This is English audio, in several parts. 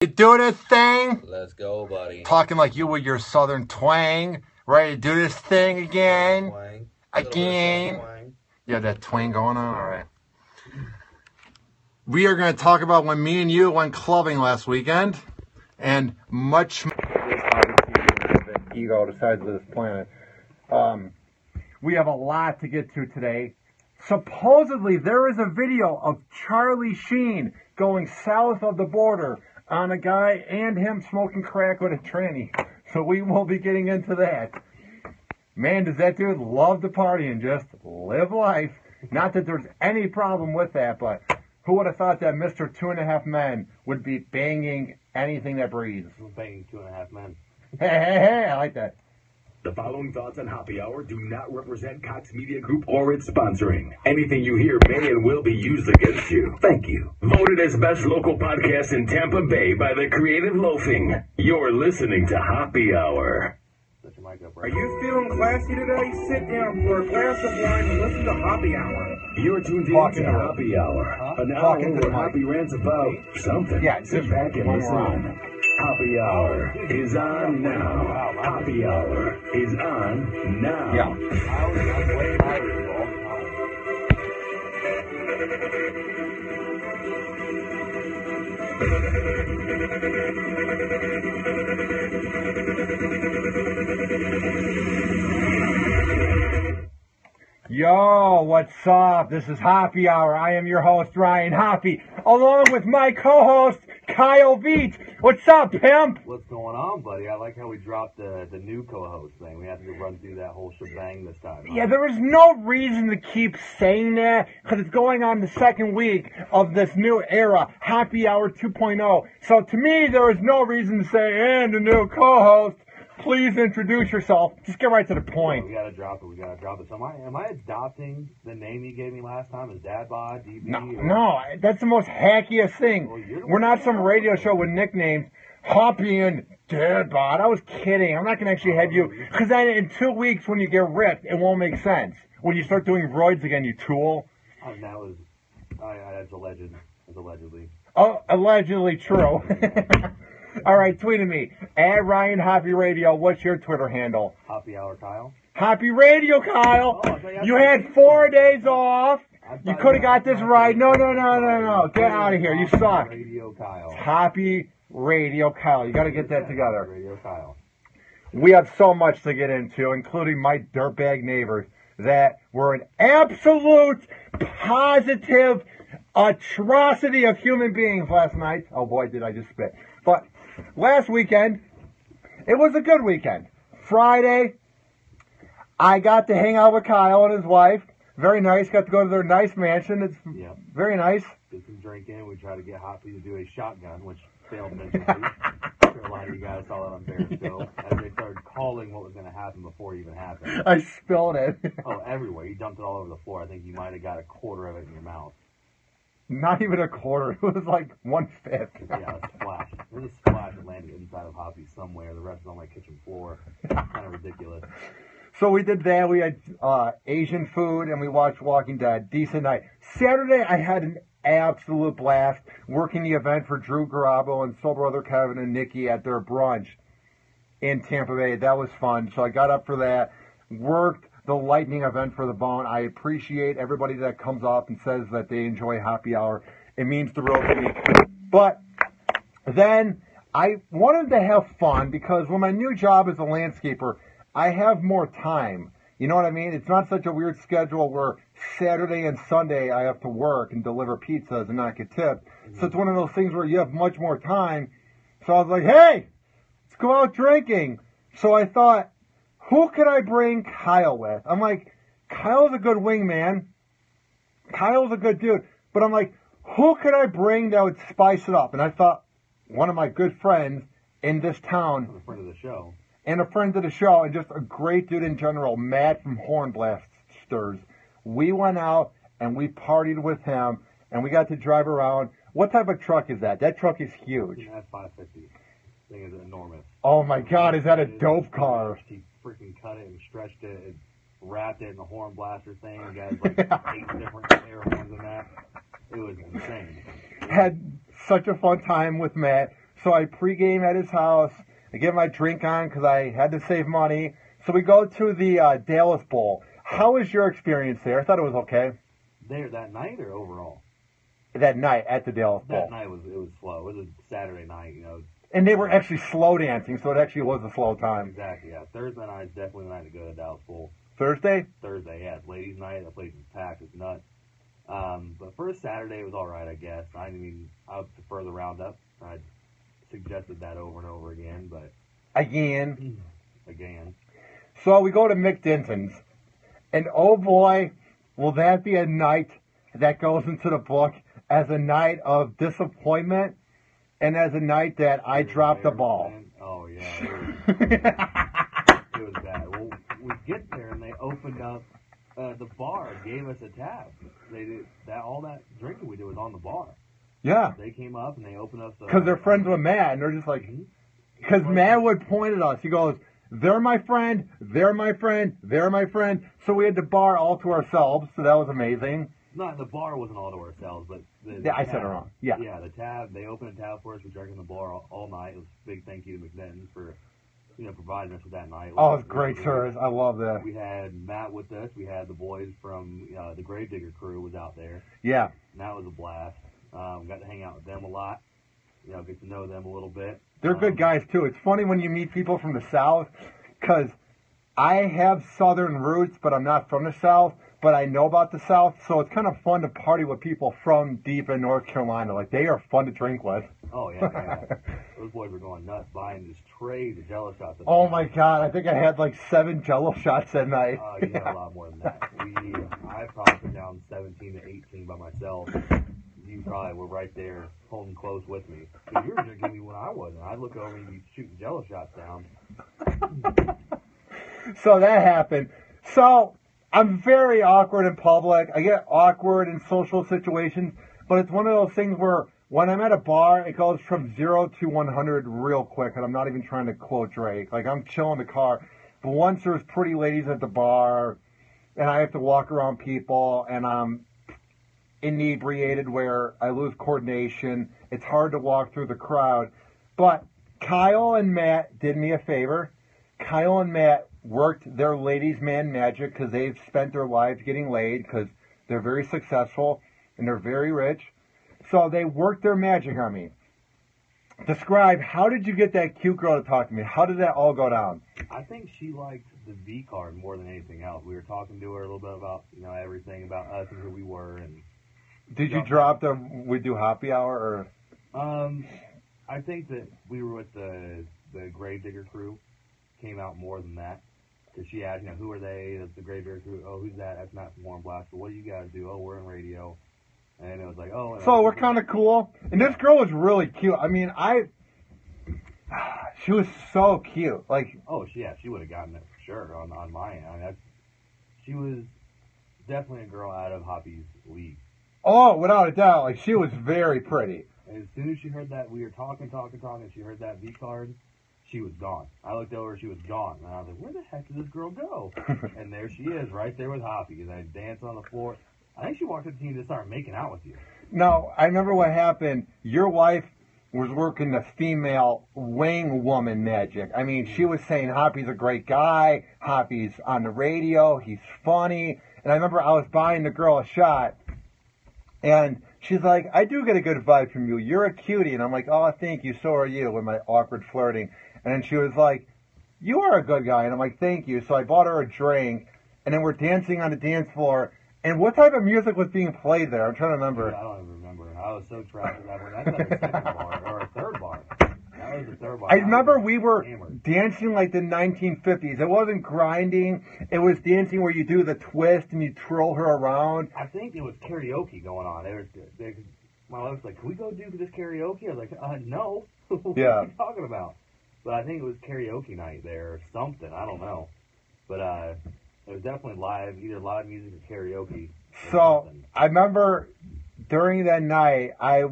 You do this thing? Let's go, buddy. Talking like you with your southern twang. Ready to do this thing again? Again. You have that twang going on? All right. We are going to talk about when me and you went clubbing last weekend. And much more. Ego the size of this planet. We have a lot to get to today. Supposedly, there is a video of Charlie Sheen going south of the border on a guy and him smoking crack with a tranny. So we will be getting into that. Man, does that dude love to party and just live life. Not that there's any problem with that, but who would have thought that Mr. 2.5 Men would be banging anything that breathes? Banging 2.5 Men. Hey, I like that. The following thoughts on Happy Hour do not represent Cox Media Group or its sponsoring. Anything you hear may and will be used against you. Thank you. Voted as best local podcast in Tampa Bay by the Creative Loafing. You're listening to Happy Hour. Are you feeling classy today? Sit down for a glass of wine and listen to Happy Hour. You're tuned in to Happy Hour. An hour where Happy rants about something. Yeah, sit back and listen. Happy Hour is on now. Happy Hour is on now. Yeah. Yo, what's up? This is Happy Hour. I am your host, Ryan Hoppy, along with my co-host, Kyle Veet. What's up, pimp? What's going on, buddy? I like how we dropped the new co-host thing. We have to run through that whole shebang this time. Yeah, there is no reason to keep saying that, because it's going on the second week of this new era, Happy Hour 2.0. So to me, there is no reason to say, and the new co-host. Please introduce yourself. Just get right to the point. We gotta drop it. So am I adopting the name you gave me last time as Dad Bod, DB? No, that's the most hackiest thing. Well, we're not some radio show with nicknames. Hoppy and Dad Bod. I was kidding. I'm not gonna actually have you, because then in 2 weeks when you get ripped, it won't make sense. When you start doing roids again, you tool. Oh, that was that's alleged. That's allegedly. Oh, allegedly true. All right, tweet at me, at Ryan Hoppy Radio. What's your Twitter handle? Happy Hour Kyle. Happy Radio Kyle. You had 4 days off. You could have got this right. No. Get out of here. You suck. Radio Kyle. Happy Radio Kyle. You got to get that together. Radio Kyle. We have so much to get into, including my dirtbag neighbors that were an absolute positive atrocity of human beings last night. Oh boy, did I just spit. But last weekend, it was a good weekend. Friday, I got to hang out with Kyle and his wife. Very nice. Got to go to their nice mansion. It's very nice. Did some drinking. We tried to get Hoppy to do a shotgun, which failed miserably. I'm sure a lot of you guys saw that on Periscope. As they started calling what was going to happen before it even happened. I spilled it. Oh, everywhere. You dumped it all over the floor. I think you might have got a quarter of it in your mouth. Not even a quarter. It was like 1/5. Yeah, a splash. There was a splash that landed inside of Hoppy somewhere. The rest was on my kitchen floor. Kind of ridiculous. So we did that. We had Asian food, and we watched Walking Dead. Decent night. Saturday, I had an absolute blast working the event for Drew Garabo and Soul Brother Kevin and Nikki at their brunch in Tampa Bay. That was fun. So I got up for that, worked the lightning event for the Bone. I appreciate everybody that comes up and says that they enjoy Happy Hour. It means the real to me. But then I wanted to have fun because when my new job as a landscaper, I have more time. You know what I mean? It's not such a weird schedule where Saturday and Sunday I have to work and deliver pizzas and not get tipped. So it's one of those things where you have much more time. So I was like, hey, let's go out drinking. So I thought, who could I bring Kyle with? I'm like, Kyle's a good wingman. Kyle's a good dude. But I'm like, who could I bring that would spice it up? And I thought, one of my good friends in this town. A friend of the show. And a friend of the show, and just a great dude in general, Matt from Horn Blasters. We went out, and we partied with him, and we got to drive around. What type of truck is that? That truck is huge. It's an F-550. Thing is enormous. Oh, my God, is that a dope car? He freaking cut it and stretched it and wrapped it in the horn blaster thing. You guys like 8 different air horns in that. It was insane. Had such a fun time with Matt. So I pregame at his house. I get my drink on because I had to save money. So we go to the Dallas Bowl. How was your experience there? I thought it was okay. There that night or overall? That night at the Dallas Bowl. That night it was slow. It was a Saturday night, And they were actually slow dancing, so it actually was a slow time. Exactly, yeah. Thursday night is definitely the night to go to Dallas Bowl. Thursday, yeah. It's ladies' night. That place is packed. It's nuts. But first Saturday was all right, I guess. I would prefer the roundup. I suggested that over and over again, but again. So we go to Mick Denton's, and oh boy, will that be a night that goes into the book as a night of disappointment and as a night that I dropped the ball. Oh, yeah. It was bad. Well, we get there, and they opened up the bar, gave us a tab. They did all that drinking we did was on the bar. Yeah. They came up, and they opened up because they're friends with Matt, and they're just like, because Matt would point at us. He goes, they're my friend, they're my friend, they're my friend. So we had the bar all to ourselves, so that was amazing. No, the bar wasn't all to ourselves, but I said it wrong. Yeah. Yeah, the tab, they opened a tab for us. We drank in the bar all night. It was a big thank you to McDenton for, providing us with that night. It was great service. I love that. We had Matt with us. We had the boys from the Gravedigger crew was out there. Yeah. And that was a blast. Got to hang out with them a lot. Get to know them a little bit. They're good guys, too. It's funny when you meet people from the South, because I have Southern roots, but I'm not from the South, but I know about the South, so it's kind of fun to party with people from deep in North Carolina. Like, they are fun to drink with. Oh, yeah. Those boys were going nuts, buying this trays of Jello shots. Oh, my God. I think I had, 7 Jello shots that night. You had a lot more than that. I probably put down 17 to 18 by myself. You probably were right there holding close with me. Because you were drinking me when I wasn't. I'd look over and be shooting Jello shots down. So that happened. So I'm very awkward in public. I get awkward in social situations. But it's one of those things where when I'm at a bar, it goes from 0 to 100 real quick. And I'm not even trying to quote Drake. I'm chilling in the car. But once there's pretty ladies at the bar, and I have to walk around people, and I'm inebriated where I lose coordination. It's hard to walk through the crowd. But Kyle and Matt did me a favor. Kyle and Matt worked their ladies' man magic because they've spent their lives getting laid because they're very successful and they're very rich. So they worked their magic on me. Describe, how did you get that cute girl to talk to me? How did that all go down? I think she liked the V card more than anything else. We were talking to her a little bit about, everything about us and who we were, and did you drop the we do happy hour or? I think that we were with the Gravedigger crew. Came out more than that because she asked, who are they? That's the Gravedigger crew. Oh, who's that? That's not from Warren Blast. But what do you guys do? Oh, we're in radio. And it was like, oh. So we're kind of cool. And this girl was really cute. I mean, she was so cute. Oh, she would have gotten it for sure on my end. She was definitely a girl out of Hoppe's league. Oh, without a doubt. She was very pretty. And as soon as she heard that, we were talking, she heard that V card, she was gone. I looked over, she was gone. And I was like, where the heck did this girl go? And there she is, right there with Hoppe. And I danced on the floor. I think she walked up to you to start making out with you. No, I remember what happened. Your wife was working the female wing woman magic. I mean, she was saying Hoppe's a great guy. Hoppe's on the radio. He's funny. And I remember I was buying the girl a shot. And she's like, I do get a good vibe from you. You're a cutie. And I'm like, oh, thank you. So are you, with my awkward flirting. And then she was like, you are a good guy. And I'm like, thank you. So I bought her a drink. And then we're dancing on the dance floor. And what type of music was being played there? I'm trying to remember. I don't even remember. I was so trapped that one. That's like a second bar or a third bar. That was the third bar. I remember we were dancing like the 1950s. It wasn't grinding. It was dancing where you do the twist and you twirl her around. I think it was karaoke going on. My wife was like, can we go do this karaoke? I was like, no. What are you talking about? But I think it was karaoke night there or something. I don't know. But it was definitely live, either live music or karaoke. So I remember during that night, I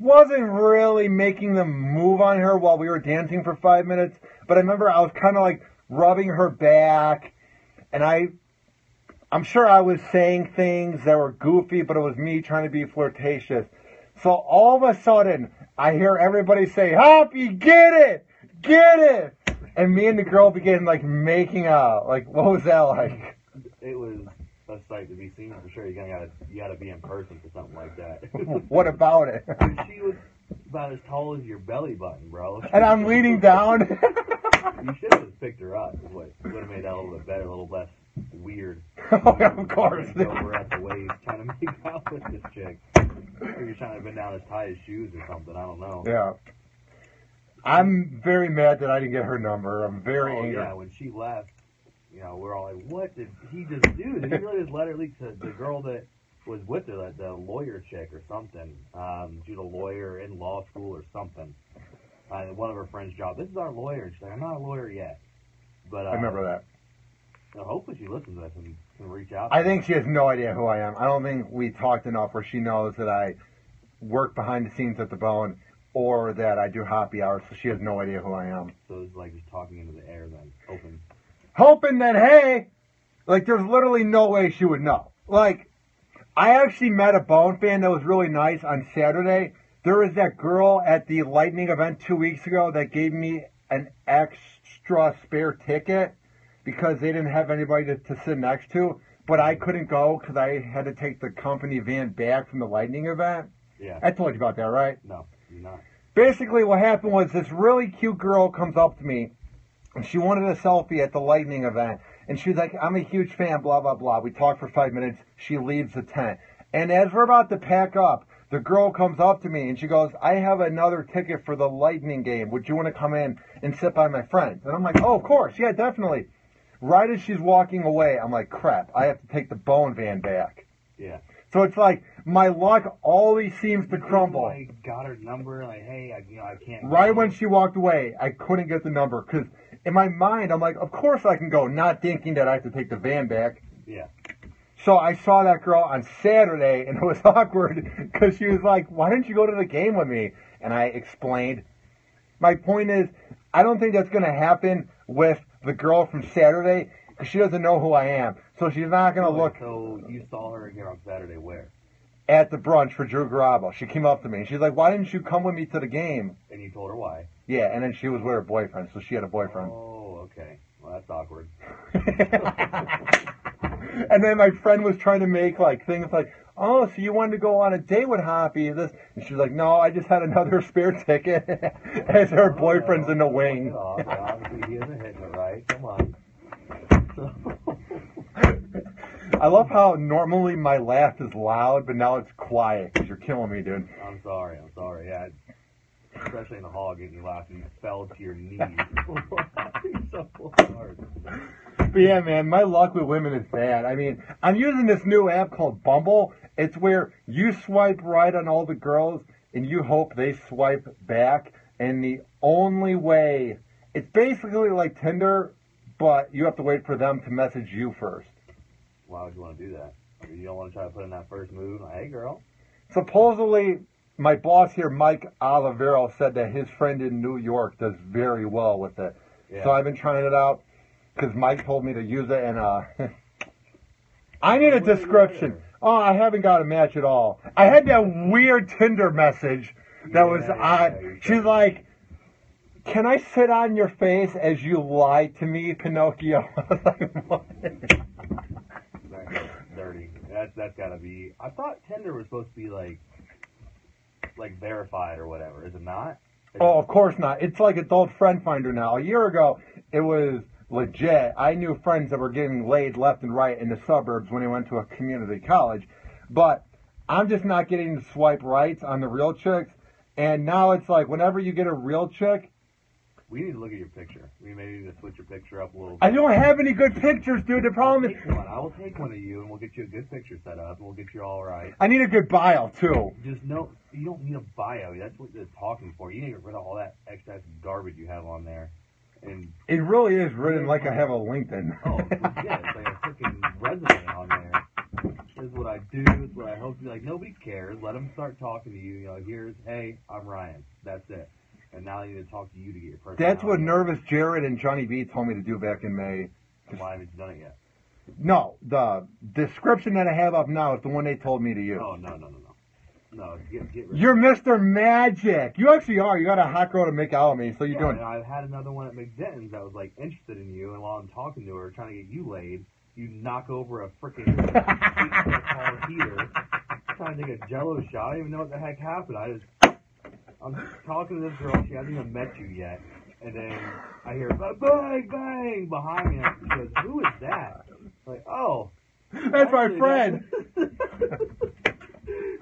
wasn't really making the move on her while we were dancing for 5 minutes, but I remember I was kind of rubbing her back, and I'm sure I was saying things that were goofy, but it was me trying to be flirtatious. So all of a sudden, I hear everybody say, Hoppy, get it! Get it! And me and the girl began, like, making out. Like, what was that like? It was a sight to be seen for sure. You gotta be in person for something like that. What about it? She was about as tall as your belly button, bro. And I'm leaning down. You should have just picked her up. It would have made that a little bit better, a little less weird. Oh, of course. Over at the waist trying to make out with this chick. Or you're trying to bend down as tight as shoes or something. I don't know. Yeah. I'm very mad that I didn't get her number. I'm very angry. Yeah, when she left, we're all like, what did he just do? Did he really just let her leak to the girl that was with her, the lawyer chick or something? She's a lawyer in law school or something. One of her friends' job. This is our lawyer. She's like, I'm not a lawyer yet. But I remember that. Hopefully she listens to this and can reach out. I think she has no idea who I am. I don't think we talked enough where she knows that I work behind the scenes at the Bone or that I do happy hours, so she has no idea who I am. So it's like just talking into the air then, hoping that, hey, like there's literally no way she would know. Like, I actually met a Bone fan that was really nice on Saturday. There was that girl at the Lightning event 2 weeks ago that gave me an extra spare ticket because they didn't have anybody to sit next to, but I couldn't go because I had to take the company van back from the Lightning event. Yeah. I told you about that, right? No, you're not. Basically, what happened was this really cute girl comes up to me, and she wanted a selfie at the Lightning event, and she was like, I'm a huge fan, blah, blah, blah. We talked for 5 minutes. She leaves the tent. And as we're about to pack up, the girl comes up to me, and she goes, I have another ticket for the Lightning game. Would you want to come in and sit by my friends? And I'm like, oh, of course. Yeah, definitely. Right as she's walking away, I'm like, crap, I have to take the Bone van back. Yeah. So it's like, my luck always seems to crumble. I got her number, like, hey, I can't. Right when she walked away, I couldn't get the number, because in my mind, I'm like, of course I can go, not thinking that I have to take the van back. Yeah. So I saw that girl on Saturday, and it was awkward, because she was like, why didn't you go to the game with me? And I explained. My point is, I don't think that's going to happen with the girl from Saturday, because she doesn't know who I am. So she's not going to look. So you saw her here on Saturday where? At the brunch for Drew Garabo. She came up to me, and she's like, why didn't you come with me to the game? And you told her why? Yeah, and then she was with her boyfriend, so she had a boyfriend. Oh, okay. Well, that's awkward. And then my friend was trying to make, like, things like, oh, so you wanted to go on a date with Hoppy? And she was like, no, I just had another spare ticket as her boyfriend's in the wing. Obviously, he isn't hitting it right. Come on. I love how normally my laugh is loud, but now it's quiet because you're killing me, dude. I'm sorry. Yeah, especially in the hall, getting you laughing, you fell to your knees. So hard. But yeah, man, my luck with women is bad. I mean, I'm using this new app called Bumble. It's where you swipe right on all the girls, and you hope they swipe back. And the only way, it's basically like Tinder, but you have to wait for them to message you first. Why would you want to do that? I mean, you don't want to try to put in that first move. Hey, girl. Supposedly, my boss here, Mike Olivero, said that his friend in New York does very well with it. Yeah. So I've been trying it out because Mike told me to use it, and I need a description. Oh, I haven't got a match at all. I had that weird Tinder message that was she's like, can I sit on your face as you lie to me, Pinocchio? I was like, what? That's dirty. That's gotta be. I thought Tinder was supposed to be like verified or whatever. Is it not? Oh, of course not. It's like adult friend finder now. A year ago, it was legit. I knew friends that were getting laid left and right in the suburbs when they went to a community college. But I'm just not getting the swipe rights on the real chicks. And now it's like whenever you get a real chick, we need to look at your picture. We maybe need to switch your picture up a little bit. I don't have any good pictures, dude. The problem is... I will take one of you, and we'll get you a good picture set up, and we'll get you all right. I need a good bio, too. Just no, you don't need a bio. That's what they're talking for. You need to get rid of all that extra garbage you have on there. And it really is written like I have a LinkedIn. Oh, yeah. It's like a freaking resume on there. This is what I do. It's what I hope you like. Nobody cares. Let them start talking to you. You know, here's, hey, I'm Ryan. That's it. And now I need to talk to you to get your personality. That's what Nervous Jared and Johnny B told me to do back in May. Why haven't you done it yet? No, the description that I have up now is the one they told me to use. Oh, no. No, get rid You're Mr. Magic. You actually are. You got a hot girl to make out of me, so you're doing. And I've had another one at McDenton's that was like interested in you, and while I'm talking to her, trying to get you laid, you knock over a freaking 8-foot-tall heater, trying to take a Jello shot. I don't even know what the heck happened. I'm talking to this girl. She hasn't even met you yet, and then I hear bang bang behind me. And she goes, "Who is that?" I'm like, oh, that's my friend.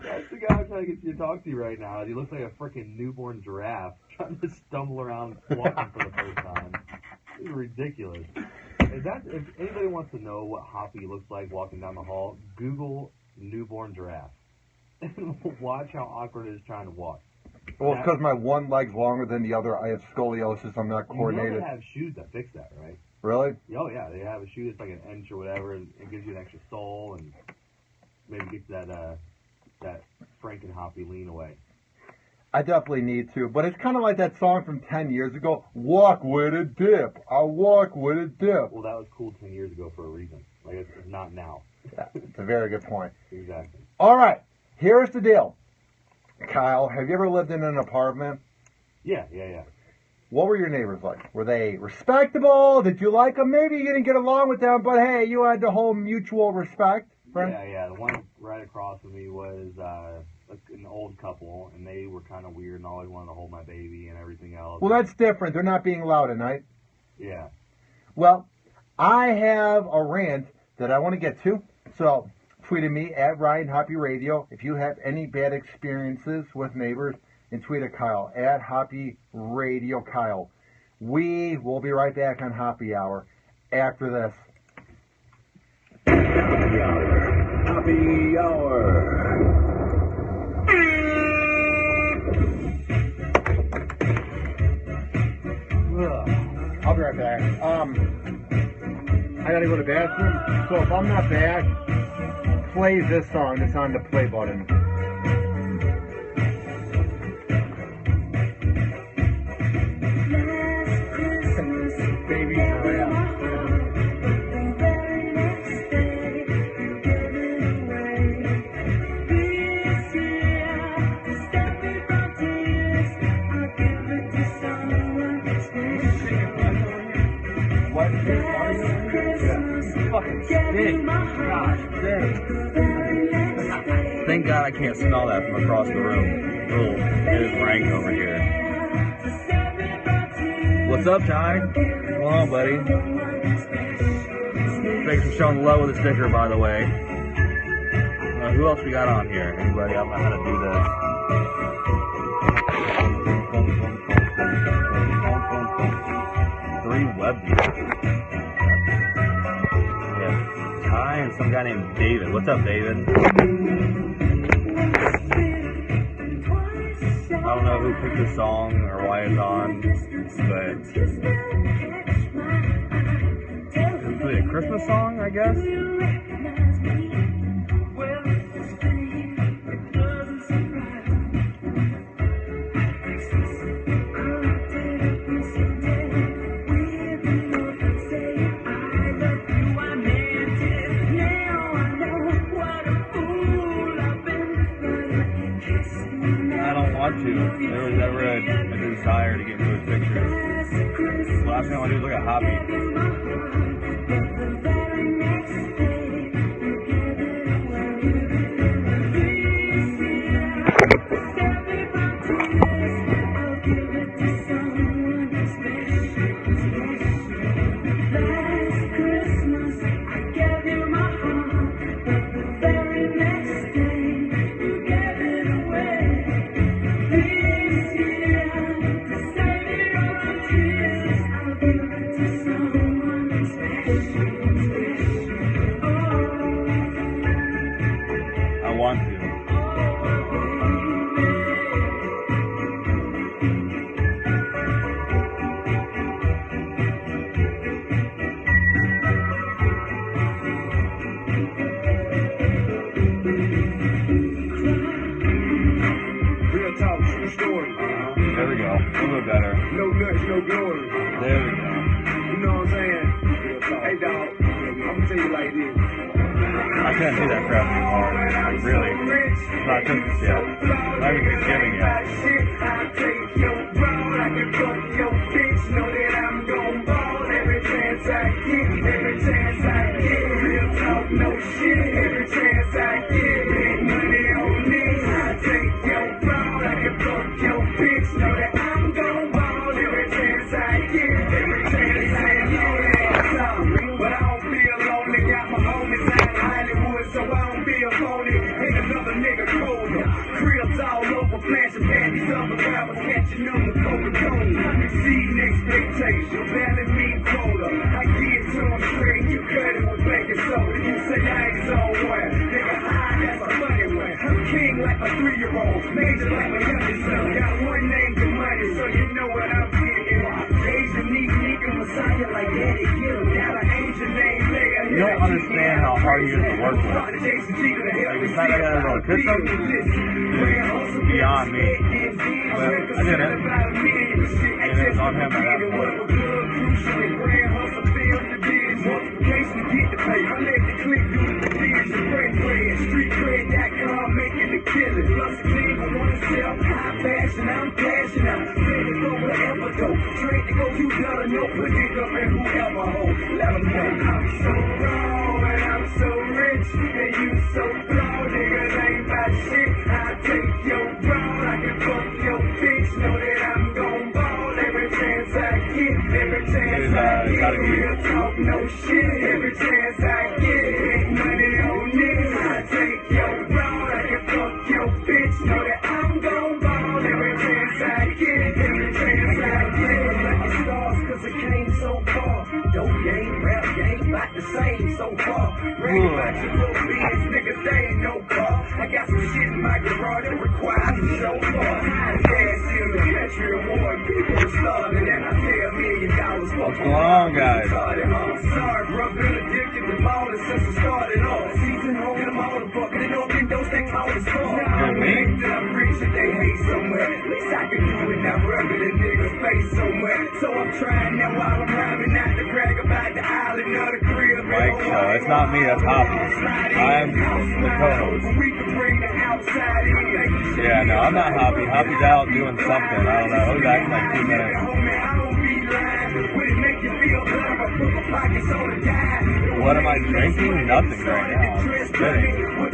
That's the guy I'm trying to get you to talk to right now. He looks like a freaking newborn giraffe trying to stumble around walking for the first time. This is ridiculous. If anybody wants to know what Hoppy looks like walking down the hall, Google newborn giraffe and watch how awkward it is trying to walk. Well, it's because my one leg's longer than the other. I have scoliosis. I'm not coordinated. You know they have shoes that fix that, right? Really? Oh, yeah. They have a shoe that's like an inch or whatever, and it gives you an extra sole and maybe gets that Franken-Hoppy lean away. I definitely need to, but it's kind of like that song from 10 years ago, Walk with a Dip. I walk with a dip. Well, that was cool 10 years ago for a reason. Like, it's not now. Yeah, it's a very good point. Exactly. All right, here's the deal. Kyle, have you ever lived in an apartment? Yeah. What were your neighbors like? Were they respectable? Did you like them? Maybe you didn't get along with them, but hey, you had the whole mutual respect. Right? Yeah. The one right across from me was an old couple, and they were kind of weird and always wanted to hold my baby and everything else. Well, that's different. They're not being loud at night. Yeah. Well, I have a rant that I want to get to. So, tweet at me at Ryan Hoppy Radio if you have any bad experiences with neighbors, and tweet at Kyle at Hoppy Radio Kyle. We will be right back on Hoppy Hour after this. Hoppy Hour. I'll be right back. I gotta go to the bathroom, so if I'm not back, play this song that's on the play button. Baby, Thank God I can't smell that from across the room. It is rank over here. What's up, Ty? Come on, buddy. Thanks for showing love with a sticker, by the way. Who else we got on here? Anybody? I don't know how to do this. 3 web viewers. Ty and some guy named David. What's up, David? I don't know who picked this song or why it's on, but it's really a Christmas song, I guess. There was never a desire to get into his pictures. The last thing I want to do is look at Hoppy. can't do that crap anymore. Really. It's not Christmas yet. Not even Thanksgiving yet. No shit, every chance I get, make money on me. I take your ball, I can fuck your bitch. Know that I'm gon' ball every chance I get, every chance I get. But I don't feel lonely, got my homies out in Hollywood, so I don't be a phony. Ain't another nigga colder. Cribs all over, flashing panties, other rappers catching on the Coca-Cola. Exceeding expectations, barely mean quota. I get to them straight, you cut it with baking soda. You say I ain't somewhere, nigga high, that's a funny one. I'm king like a 3-year-old, major like my youngest son. Got one name to money, so you know what I'm getting. Asian nigga Messiah like Daddy, get him down an Asian name later. You don't understand how hard he is to work with. Like, it's not like I don't know what Chris is beyond me. But I did it. And it's on him at that point. Streetcred.com making the killing. Plus a king who wanna sell high fashion. I'm passionate. I'm ready for wherever go. Straight to go, you gotta know. Put it up and whoever hold. Let them know. I'm so raw and I'm so rich. And you so flawed. Niggas ain't about shit. I take your ball. I can fuck your bitch. Know that I'm gon' ball every chance I get. Every chance I get. Real talk, no shit. Every chance I get. Make money on niggas. I take your ball. I can fuck your bitch. Know that I'm gon' ball every chance I get. Every chance I get. Like the stars, cause it came so far. Dope game, rap game, about the same so far. Ready about your little biz, niggas, they ain't no car. I got some shit in my garage that requires me so far. Gas in the country award, people are starving, and I pay $1 million for What's going on, guys? Sorry, bro, been addicted to ballin' since I started off. Season home in the motherfucker, and open those that call us for. I'm rich that I'm rich and they hate somewhere. At least I can do it now, rubbing a nigga's face somewhere. So I'm trying now while I'm rhyming, not to brag about the island of the crib. Mike, it's not me, that's Hoppe. I'm the co-host. Yeah, no, I'm not Hoppe. Hoppe's out doing something. I don't know. He'll be back in like 2 minutes. What am I drinking? Nothing right now. I'm just kidding. But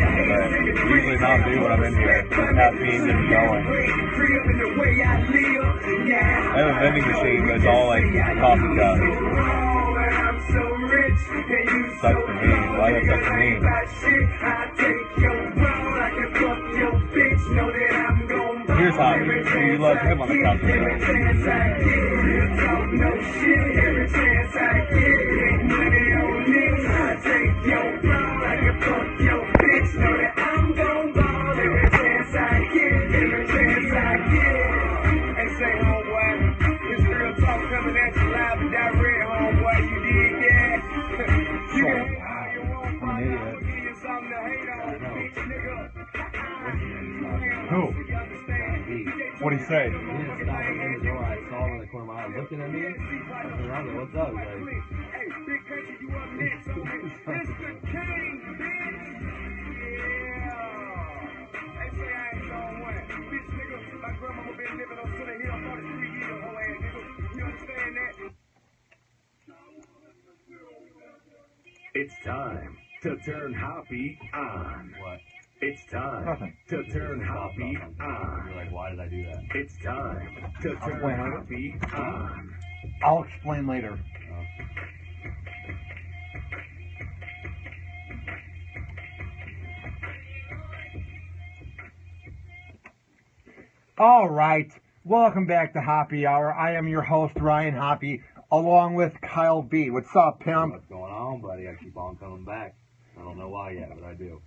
usually not do when I'm in here. Caffeine isn't going. I have a vending machine, but it's all like coffee cups. Sucks for me. Why that sucks for me? Here's Hoppe. You love him on the top of the Who? What'd he say? He just stopped in the door. I saw him in the corner of my eye looking at me. I turned around and what's up? He's It's time to turn Hoppe on. what? It's time Nothing. to turn Hoppe on. You're like, why did I do that? It's time to turn Wait. Hoppe on. I'll explain later. All right. Welcome back to Hoppe Hour. I am your host, Ryan Hoppe, along with Kyle B. What's up, pimp? What's going on, buddy? I keep on coming back. I don't know why yet, but I do.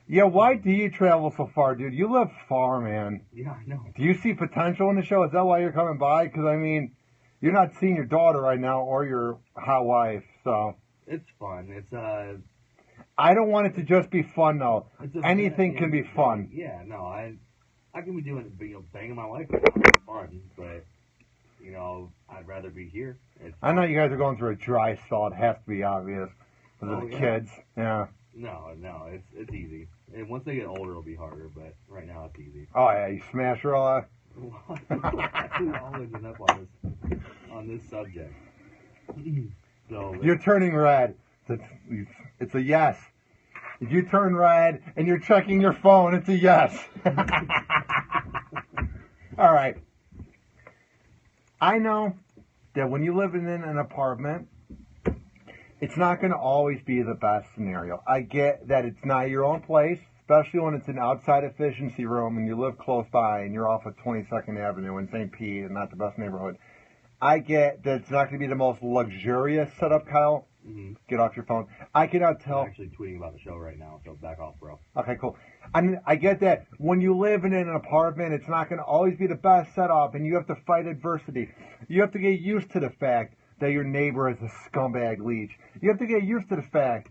Yeah, why do you travel so far, dude? You live far, man. Yeah, I know. Do you see potential in the show? Is that why you're coming by? Because, I mean, you're not seeing your daughter right now or your hot wife, so. It's fun. It's I don't want it to just be fun, though. It's a Anything can be fun. Yeah, no, I can be doing it, banging my wife around. It's fun, but I'd rather be here. I know you guys are going through a dry spell. It has to be obvious. Because of the kids. Yeah. No, it's easy. And once they get older, it'll be harder. But right now, it's easy. Oh yeah, you smash her all out. We always end up on this subject. So you're turning red. It's a yes. If you turn red and you're checking your phone, it's a yes. All right. I know that when you live in an apartment, it's not going to always be the best scenario. I get that it's not your own place, especially when it's an outside efficiency room and you live close by and you're off of 22nd Avenue in St. Pete and not the best neighborhood. I get that it's not going to be the most luxurious setup, Kyle. Mm-hmm. Get off your phone. I cannot tell. I'm actually tweeting about the show right now, so back off, bro. Okay, cool. I get that when you live in an apartment, it's not going to always be the best setup, and you have to fight adversity. You have to get used to the fact that your neighbor is a scumbag leech. You have to get used to the fact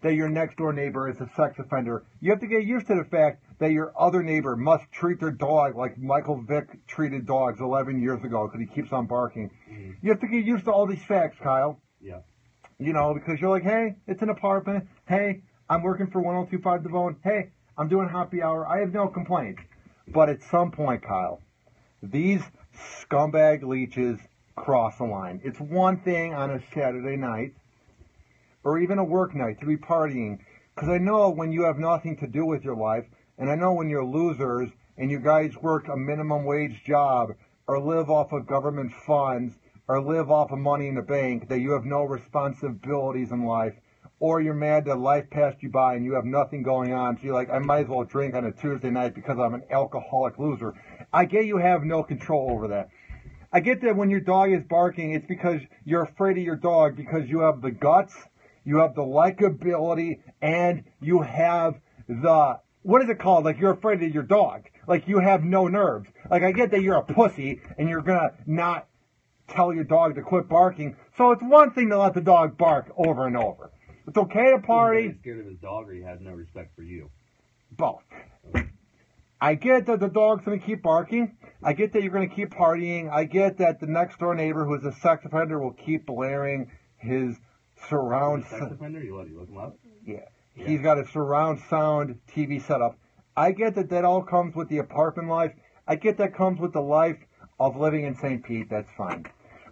that your next door neighbor is a sex offender. You have to get used to the fact that your other neighbor must treat their dog like Michael Vick treated dogs 11 years ago because he keeps on barking. Mm-hmm. You have to get used to all these facts, Kyle. Yeah. You know, because you're like, hey, it's an apartment. Hey, I'm working for 1025 The Bone. Hey, I'm doing happy hour. I have no complaints. But at some point, Kyle, these scumbag leeches cross the line. It's one thing on a Saturday night or even a work night to be partying. Because I know when you have nothing to do with your life, and I know when you're losers and you guys work a minimum wage job or live off of government funds or live off of money in the bank, that you have no responsibilities in life, or you're mad that life passed you by and you have nothing going on, so you're like, I might as well drink on a Tuesday night because I'm an alcoholic loser. I get you have no control over that. I get that when your dog is barking, it's because you're afraid of your dog because you have the guts, you have the likability, and you have the, what is it called? Like, you're afraid of your dog. Like, you have no nerves. Like, I get that you're a pussy and you're going to not tell your dog to quit barking. So it's one thing to let the dog bark over and over. It's okay to party. He's scared of his dog, or he has no respect for you. Both. I get that the dog's going to keep barking. I get that you're going to keep partying. I get that the next door neighbor, who's a sex offender, will keep blaring his surround sound. Sex offender? You look him up? Yeah. He's got a surround sound TV setup. I get that all comes with the apartment life. I get that comes with the life of living in St. Pete. That's fine.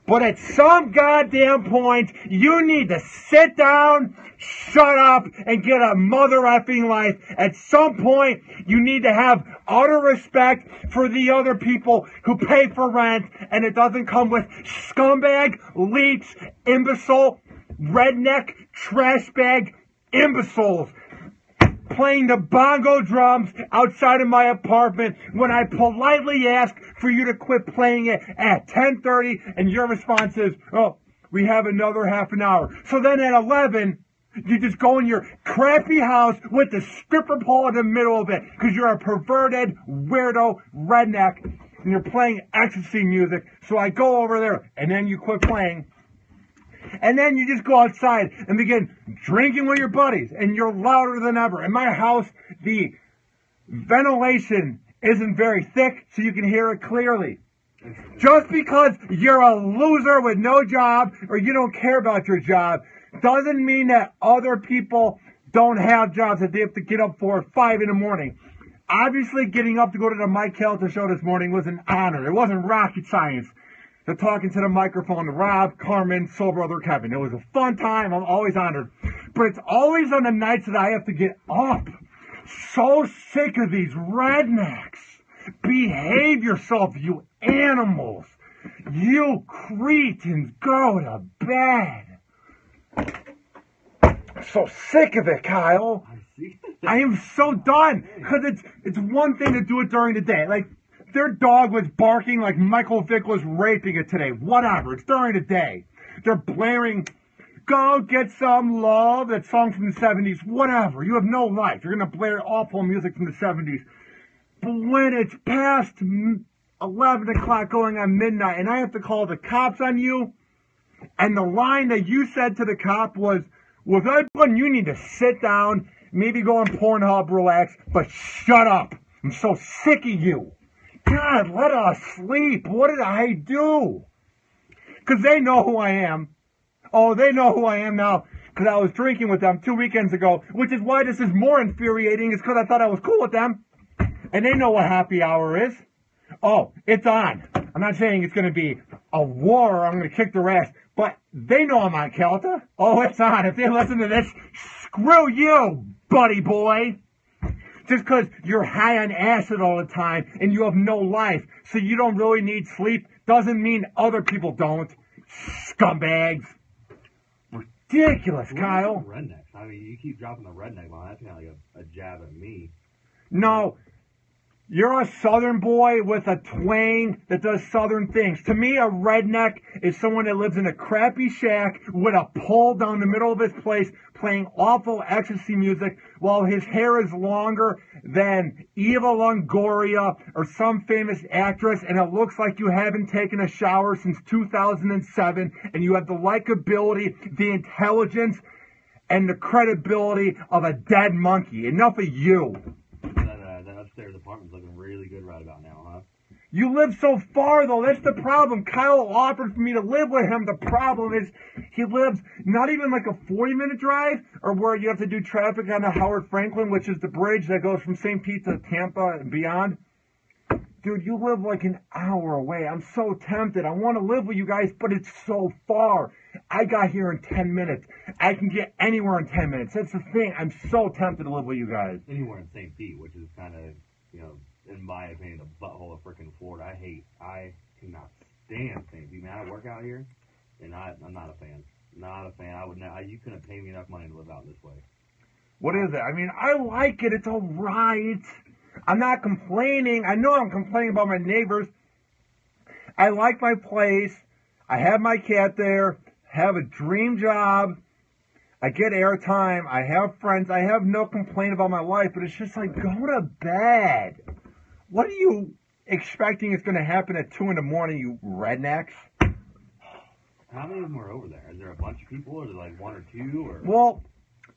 But at some goddamn point, you need to sit down, shut up, and get a mother effing life. At some point, you need to have utter respect for the other people who pay for rent, and it doesn't come with scumbag, leech, imbecile, redneck, trash bag, imbeciles playing the bongo drums outside of my apartment when I politely ask for you to quit playing it at 10:30, and your response is, oh, we have another half an hour. So then at 11, you just go in your crappy house with the stripper pole in the middle of it because you're a perverted, weirdo, redneck, and you're playing ecstasy music. So I go over there, and then you quit playing. And then you just go outside and begin drinking with your buddies, and you're louder than ever. In my house, the ventilation isn't very thick, so you can hear it clearly. Just because you're a loser with no job or you don't care about your job doesn't mean that other people don't have jobs that they have to get up for at 5 in the morning. Obviously, getting up to go to the Mike Kelter show this morning was an honor. It wasn't rocket science. They're talking to the microphone to Rob, Carmen, Soul Brother Kevin. It was a fun time. I'm always honored. But it's always on the nights that I have to get up. So sick of these rednecks. Behave yourself, you animals. You cretins, go to bed. So sick of it, Kyle. I am so done. Because it's one thing to do it during the day. Like, their dog was barking like Michael Vick was raping it today. Whatever. It's during the day. They're blaring, go get some love. That song from the 70s. Whatever. You have no life. You're going to blare awful music from the 70s. But when it's past 11 o'clock going on midnight and I have to call the cops on you, and the line that you said to the cop was that one, you need to sit down, maybe go on Pornhub, relax, but shut up. I'm so sick of you. God, let us sleep. What did I do? Because they know who I am. Oh, they know who I am now. because I was drinking with them 2 weekends ago, which is why this is more infuriating, is because I thought I was cool with them. And they know what happy hour is. Oh, it's on. I'm not saying it's going to be a war or I'm going to kick their ass, but they know I'm on Kelta. Oh, it's on. If they listen to this, screw you, buddy boy. Just because you're high on acid all the time and you have no life, so you don't really need sleep, doesn't mean other people don't. Scumbags. Ridiculous, Kyle. Rednecks. I mean, you keep dropping the redneck line. That's kind of like a jab at me. No. You're a southern boy with a twang that does southern things. To me, a redneck is someone that lives in a crappy shack with a pole down the middle of his place playing awful ecstasy music while his hair is longer than Eva Longoria or some famous actress, and it looks like you haven't taken a shower since 2007, and you have the likability, the intelligence, and the credibility of a dead monkey. Enough of you. That upstairs apartment's looking really good right about now, huh? You live so far, though. That's the problem. Kyle offered for me to live with him. The problem is he lives not even like a 40-minute drive, or where you have to do traffic on the Howard Franklin, which is the bridge that goes from St. Pete to Tampa and beyond. Dude, you live like an hour away. I'm so tempted. I want to live with you guys, but it's so far. I got here in 10 minutes. I can get anywhere in 10 minutes. That's the thing. I'm so tempted to live with you guys. Anywhere in St. Pete, which is kind of, you know, in my opinion, the butthole of freaking Florida. I cannot stand St. Pete. Man, I work out here, and I'm not a fan. Not a fan. You couldn't pay me enough money to live out this way. What is it? I mean, I like it. It's all right. I'm not complaining. I know I'm complaining about my neighbors. I like my place. I have my cat there. Have a dream job. I get airtime. I have friends. I have no complaint about my life, but it's just like, go to bed. What are you expecting is going to happen at 2 in the morning, you rednecks? How many of them are over there? Is there a bunch of people, or is it like one or two? Or? Well,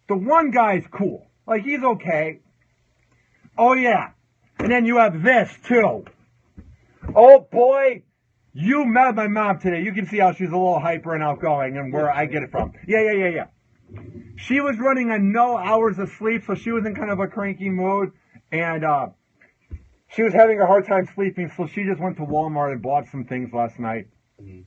the one guy's cool. Like, he's okay. Oh, yeah. And then you have this, too. Oh, boy. You met my mom today. You can see how she's a little hyper and outgoing and where I get it from. Yeah. She was running on no hours of sleep, so she was in kind of a cranky mood. And she was having a hard time sleeping, so she just went to Walmart and bought some things last night. Mm-hmm.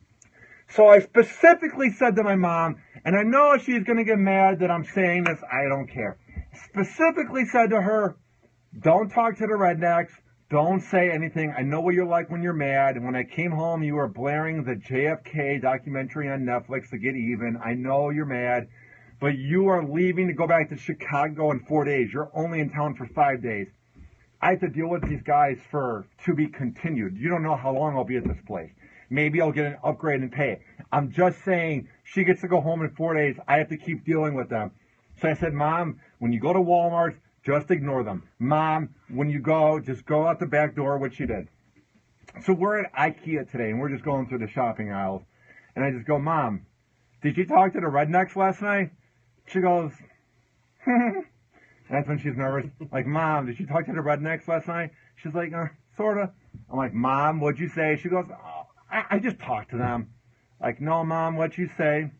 So I specifically said to my mom, and I know she's going to get mad that I'm saying this, I don't care. Specifically said to her, don't talk to the rednecks. Don't say anything. I know what you're like when you're mad. And when I came home, you were blaring the JFK documentary on Netflix to get even. I know you're mad, but you are leaving to go back to Chicago in 4 days. You're only in town for 5 days. I have to deal with these guys for to be continued. You don't know how long I'll be at this place. Maybe I'll get an upgrade and pay it. I'm just saying she gets to go home in 4 days. I have to keep dealing with them. So I said, Mom, when you go to Walmart, just ignore them. Mom, when you go, just go out the back door, which she did. So we're at IKEA today, and we're just going through the shopping aisles. And I just go, Mom, did you talk to the rednecks last night? She goes, That's when she's nervous. Like, Mom, did you talk to the rednecks last night? She's like, sort of. I'm like, Mom, what'd you say? She goes, I just talked to them. Like, no, Mom, what'd you say?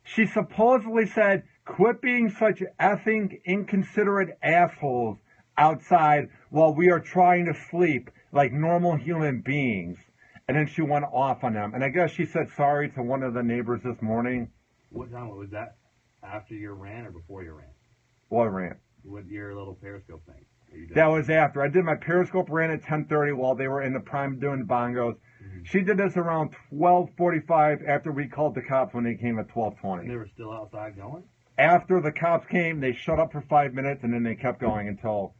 She supposedly said, quit being such effing inconsiderate assholes outside while we are trying to sleep like normal human beings. And then she went off on them. And I guess she said sorry to one of the neighbors this morning. What time was that? After your rant or before your rant? What rant? With your little Periscope thing. That was after. I did my Periscope rant at 10:30 while they were in the prime doing the bongos. Mm-hmm. She did this around 12:45 after we called the cops when they came at 12:20. And they were still outside going? After the cops came, they shut up for 5 minutes, and then they kept going until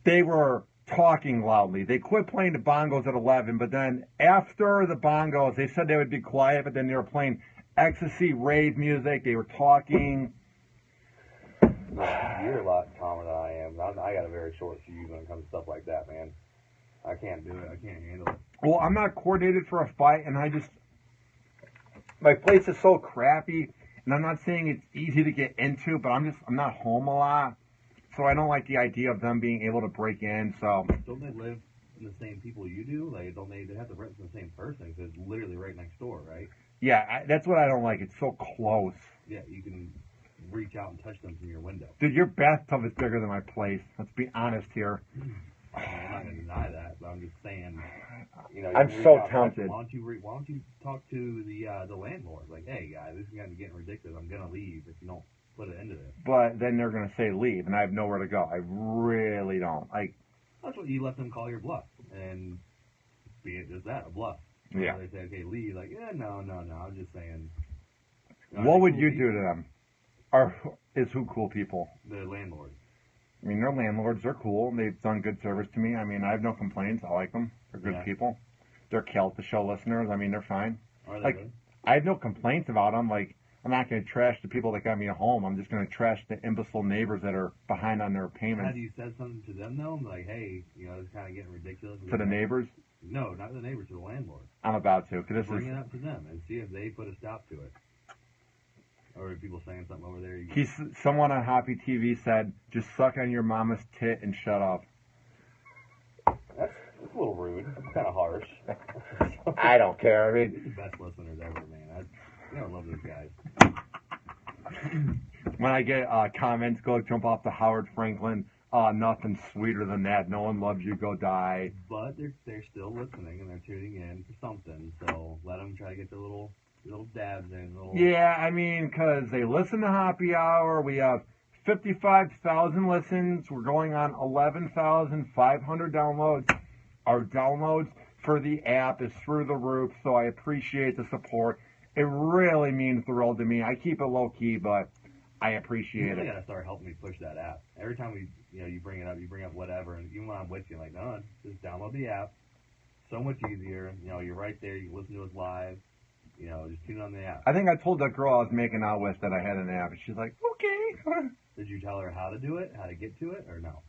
they were talking loudly. They quit playing the bongos at 11, but then after the bongos, they said they would be quiet, but then they were playing ecstasy rave music. They were talking. You're a lot calmer than I am. I got a very short fuse when it comes to stuff like that, man. I can't do it. I can't handle it. Well, I'm not coordinated for a fight, and my place is so crappy. And I'm not saying it's easy to get into, but I'm not home a lot. So I don't like the idea of them being able to break in, so. Don't they live in the same people you do? Like, they have to rent from the same person, because it's literally right next door, right? Yeah, that's what I don't like. It's so close. Yeah, you can reach out and touch them from your window. Dude, your bathtub is bigger than my place. Let's be honest here. I'm not gonna deny that, but I'm just saying. You know, I'm you so reach out, tempted. Why don't you talk to the landlord? Like, hey, guys, this is getting ridiculous. I'm gonna leave if you don't put it into this. But then they're gonna say leave, and I have nowhere to go. I really don't. Like, that's what you let them call your bluff, and be it just that, a bluff. Yeah. So they say, okay, leave. Like, yeah, no. I'm just saying. You know, what would cool you people? do to them? Or is who cool people? The landlord. I mean, they're landlords. They're cool. They've done good service to me. I mean, I have no complaints. I like them. They're good people. They're Kelt the show listeners. I mean, they're fine. Are they like, good? I have no complaints about them. Like, I'm not going to trash the people that got me a home. I'm just going to trash the imbecile neighbors that are behind on their payments. Have you said something to them, though? Like, hey, you know, it's kind of getting ridiculous. To the neighbors? No, not the neighbors, to the landlord. I'm about to. Cause Bring it up to them and see if they put a stop to it. Or are people saying something over there? Someone on Hoppy TV said, just suck on your mama's tit and shut up. That's a little rude. It's kind of harsh. I don't care. I mean, these are the best listeners ever, man. I love those guys. When I get comments, go jump off to Howard Franklin. Nothing sweeter than that. No one loves you. Go die. But they're still listening and they're tuning in for something. So let them try to get their little dabs in. Yeah, I mean, because they listen to Happy Hour. We have 55,000 listens. We're going on 11,500 downloads. Our downloads for the app is through the roof, so I appreciate the support. It really means the world to me. I keep it low key, but I appreciate it. You gotta start helping me push that app. Every time you bring it up, you bring up whatever, and even when I'm with you, like, no, just download the app. So much easier. You know, you're right there. You can listen to us live. You know, just tune on the app. I think I told that girl I was making out with that I had an app, and she's like, okay. Did you tell her how to do it, how to get to it, or no?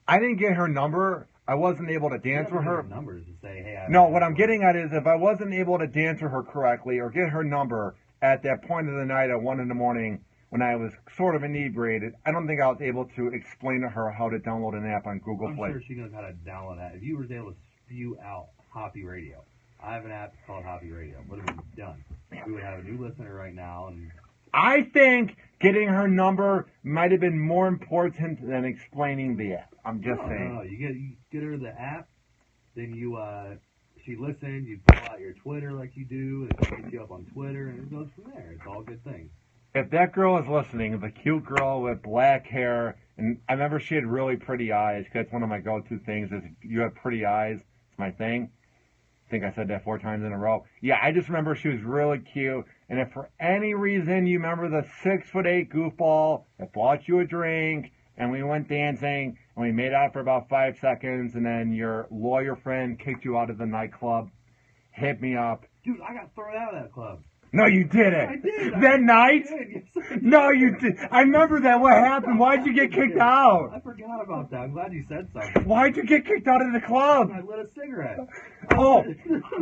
I didn't get her number. I wasn't able to dance with her. Numbers to say, hey. No, what I'm getting at is if I wasn't able to dance with her correctly or get her number at that point of the night at 1 in the morning when I was sort of inebriated, I don't think I was able to explain to her how to download an app on Google Play. I'm sure she knows how to download that. If you were able to spew out Hoppy Radio, I have an app called Hoppy Radio. What have we done? We would have a new listener right now. And I think getting her number might have been more important than explaining the app. I'm just saying. No, you get her the app, then she listens, you fill out your Twitter like you do, and it gets you up on Twitter, and it goes from there. It's all a good thing. If that girl is listening, the cute girl with black hair, and I remember she had really pretty eyes, because that's one of my go-to things is you have pretty eyes. It's my thing. I think I said that 4 times in a row. Yeah, I just remember she was really cute. And if for any reason you remember the 6'8" goofball that bought you a drink, and we went dancing, and we made out for about 5 seconds, and then your lawyer friend kicked you out of the nightclub, hit me up. Dude, I got thrown out of that club. No, you didn't. I did. That night? I did. Yes, I did. No, you did. I remember that. What happened? Why'd you get kicked out? I forgot about that. I'm glad you said something. Why'd you get kicked out of the club? I lit a cigarette. Oh,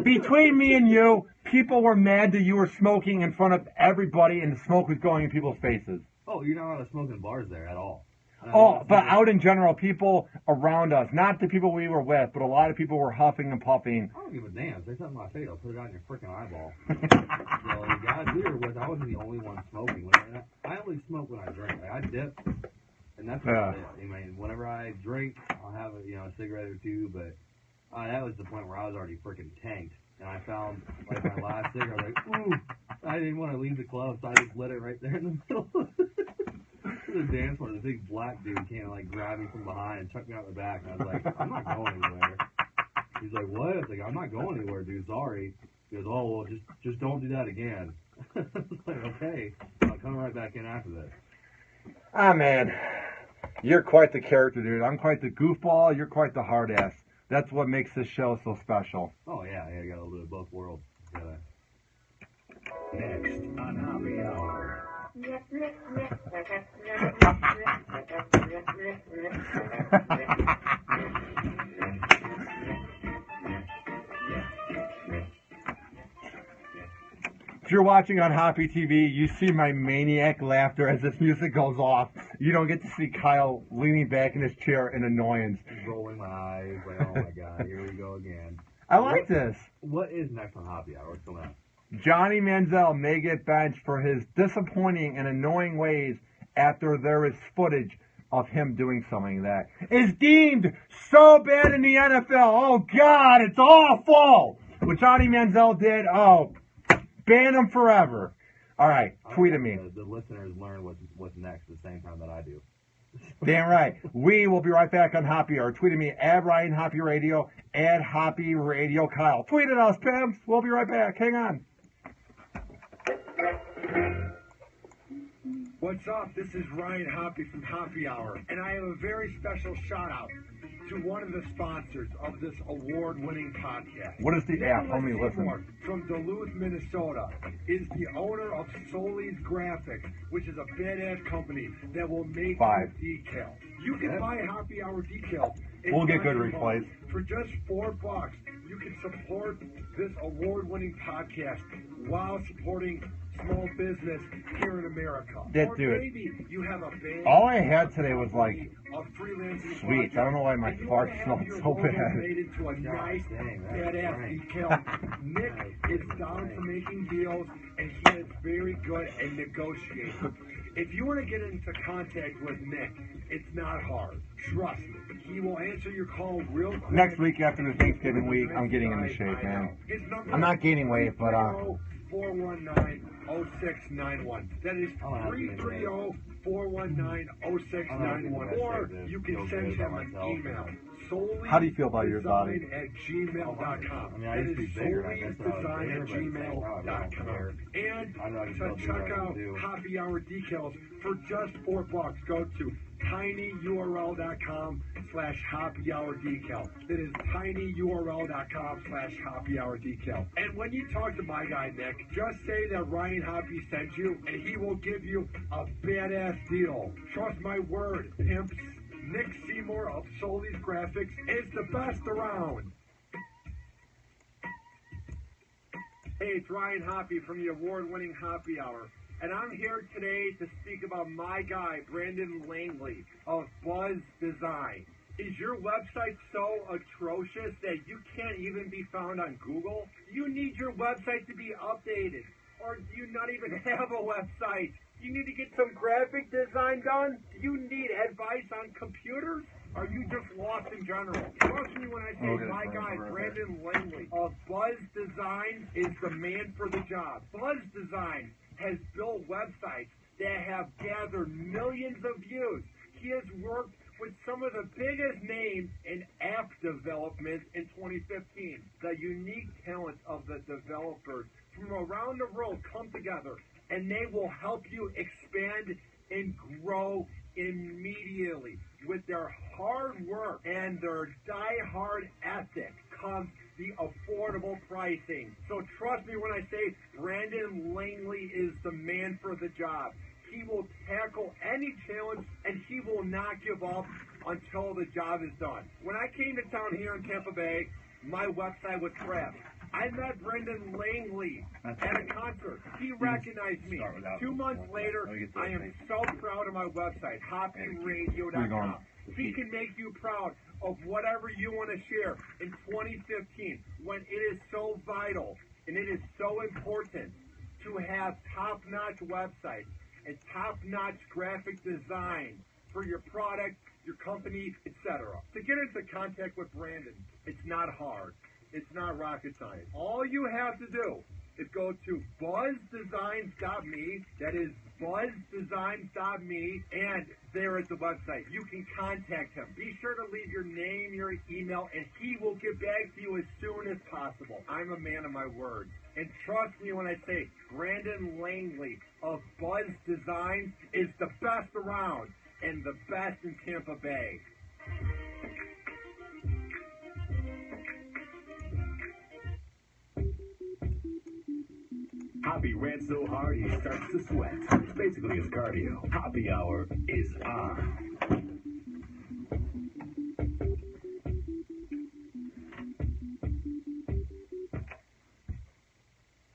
between me and you, people were mad that you were smoking in front of everybody and the smoke was going in people's faces. Oh, you're not allowed to smoke in bars there at all. Oh, but out in general, people around us, not the people we were with, but a lot of people were huffing and puffing. I don't give a damn. Say something in my face, I'll put it on your freaking eyeball. So the guys we were with, I wasn't the only one smoking. I only smoke when I drink. Like, I dip, and that's about it. I mean, whenever I drink, I'll have a cigarette or two, but that was the point where I was already freaking tanked. And I found like my last cigarette. I was like, ooh, I didn't want to leave the club, so I just lit it right there in the middle. The dance floor, the big black dude came and like grabbed me from behind and chucked me out the back, and I was like, I'm not going anywhere. He's like, what? I was like, I'm not going anywhere, dude. Sorry. He goes, oh well, just don't do that again. I was like, okay, I'll come right back in after this. Ah man, you're quite the character, dude. I'm quite the goofball. You're quite the hard ass. That's what makes this show so special. Oh yeah, you gotta live both worlds. Next on Happy Hour. If you're watching on Hoppy TV, you see my maniac laughter as this music goes off. You don't get to see Kyle leaning back in his chair in annoyance. Rolling my eyes, like, oh my god, here we go again. I like this. What is next on Happy Hour? What's coming up? Johnny Manziel may get benched for his disappointing and annoying ways after there is footage of him doing something that is deemed so bad in the NFL. Oh, God, it's awful. What Johnny Manziel did, oh, ban him forever. All right, tweet at me. The listeners learn what's next at the same time that I do. Damn right. We will be right back on Hoppe Hour. Tweet at me at Ryan Hoppe Radio, at Hoppe Radio Kyle. Tweet at us, pimps. We'll be right back. Hang on. What's up? This is Ryan Hoppe from Hoppe Hour, and I have a very special shout-out to one of the sponsors of this award-winning podcast. What is the app? How many listen? From Duluth, Minnesota, is the owner of Solis Graphics, which is a badass company that will make decals. You can buy Hoppe Hour decals. We'll get good replays. For just $4, you can support this award-winning podcast while supporting small business here in America. That dude. Maybe you have a band. All I had today was like sweet. I don't know why my fart smelled so bad. Made into a nice, badass decal. Nick is down for making deals, and he is very good at negotiating. If you want to get into contact with Nick, it's not hard. Trust me. He will answer your call real quick. Next week after the Thanksgiving week, I'm getting into shape, man. I'm not gaining weight, but 419-0691. That is 330-419-0691. Or you can send him an email. How do you feel about your body? @gmail.com. I mean, I used to be bigger. I guess @gmail.com. And to check out Hoppe Hour decals for just $4, go to tinyurl.com/Hoppe Hour decal. That is tinyurl.com/Hoppe Hour decal. And when you talk to my guy Nick, just say that Ryan Hoppe sent you, and he will give you a badass deal. Trust my word, pimps. Nick Seymour of Solis Graphics is the best around. Hey, it's Ryan Hoppe from the award-winning Hoppe Hour, and I'm here today to speak about my guy, Brandon Langley of Buzz Design. Is your website so atrocious that you can't even be found on Google? Do you need your website to be updated? Or do you not even have a website? You need to get some graphic design done? Do you need advice on computers? Are you just lost in general? Trust me when I say my guy, Brandon Langley of Buzz Design, is the man for the job. Buzz Design has built websites that have gathered millions of views. He has worked with some of the biggest names in app development in 2015. The unique talent of the developers from around the world come together, and they will help you expand and grow immediately. With their hard work and their die-hard ethic comes the affordable pricing. So trust me when I say Brandon Langley is the man for the job. He will tackle any challenge, and he will not give up until the job is done. When I came to town here in Tampa Bay, my website was crap. I met Brandon Langley at a concert. He recognized me. 2 months later, I am so proud of my website, hopperadio.com. He can make you proud of whatever you want to share in 2015 when it is so vital and it is so important to have top-notch websites and top-notch graphic design for your product, your company, etc. To get into contact with Brandon, it's not hard. It's not rocket science. All you have to do is go to buzzdesigns.me. That is buzzdesigns.me, and there at the website, you can contact him. Be sure to leave your name, your email, and he will get back to you as soon as possible. I'm a man of my word. And trust me when I say Brandon Langley of Buzz Designs is the best around and the best in Tampa Bay. Hoppe ran so hard he starts to sweat. It's basically his cardio. Hoppe Hour is on.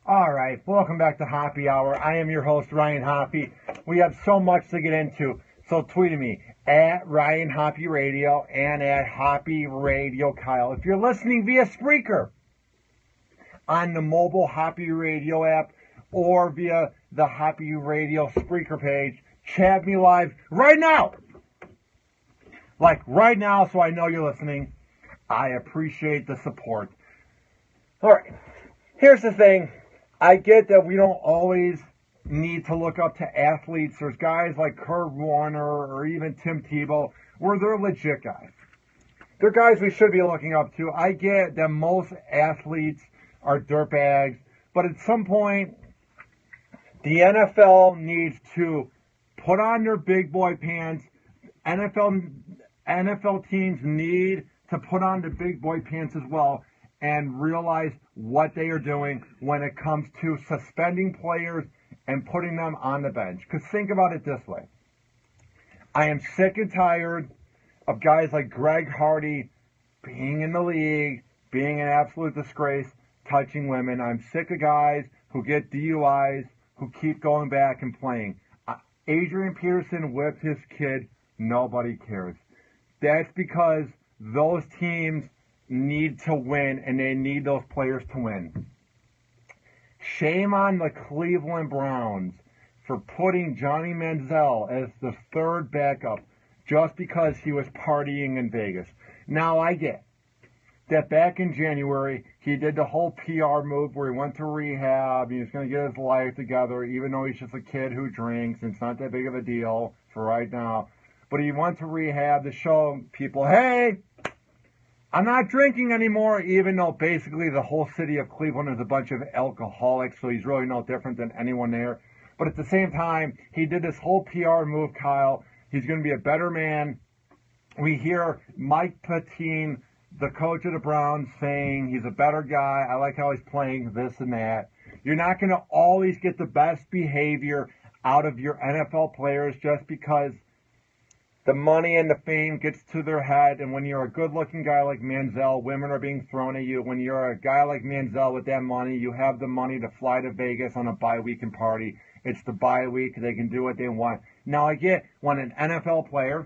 All right, welcome back to Hoppe Hour. I am your host, Ryan Hoppe. We have so much to get into, so tweet at me at Ryan Hoppe Radio and at Hoppe Radio Kyle. If you're listening via Spreaker, on the mobile Hoppe Radio app or via the Hoppe Radio Spreaker page. Chat me live right now. Like right now, so I know you're listening. I appreciate the support. All right, here's the thing. I get that we don't always need to look up to athletes. There's guys like Kurt Warner or even Tim Tebow where they're legit guys. They're guys we should be looking up to. I get that most athletes are dirtbags, but at some point, the NFL needs to put on their big boy pants. NFL teams need to put on the big boy pants as well and realize what they are doing when it comes to suspending players and putting them on the bench. Because think about it this way. I am sick and tired of guys like Greg Hardy being in the league, being an absolute disgrace, touching women. I'm sick of guys who get DUIs, who keep going back and playing. Adrian Peterson whipped his kid. Nobody cares. That's because those teams need to win, and they need those players to win. Shame on the Cleveland Browns for putting Johnny Manziel as the third backup just because he was partying in Vegas. Now, I get that back in January, he did the whole PR move where he went to rehab. He was going to get his life together, even though he's just a kid who drinks, and it's not that big of a deal for right now. But he went to rehab to show people, hey, I'm not drinking anymore, even though basically the whole city of Cleveland is a bunch of alcoholics, so he's really no different than anyone there. But at the same time, he did this whole PR move, Kyle. He's going to be a better man. We hear Mike Patine, the coach of the Browns, saying he's a better guy. I like how he's playing this and that. You're not going to always get the best behavior out of your NFL players just because the money and the fame gets to their head, and when you're a good-looking guy like Manziel, women are being thrown at you. When you're a guy like Manziel with that money, you have the money to fly to Vegas on a bye week and party. It's the bye week. They can do what they want. Now, I get when an NFL player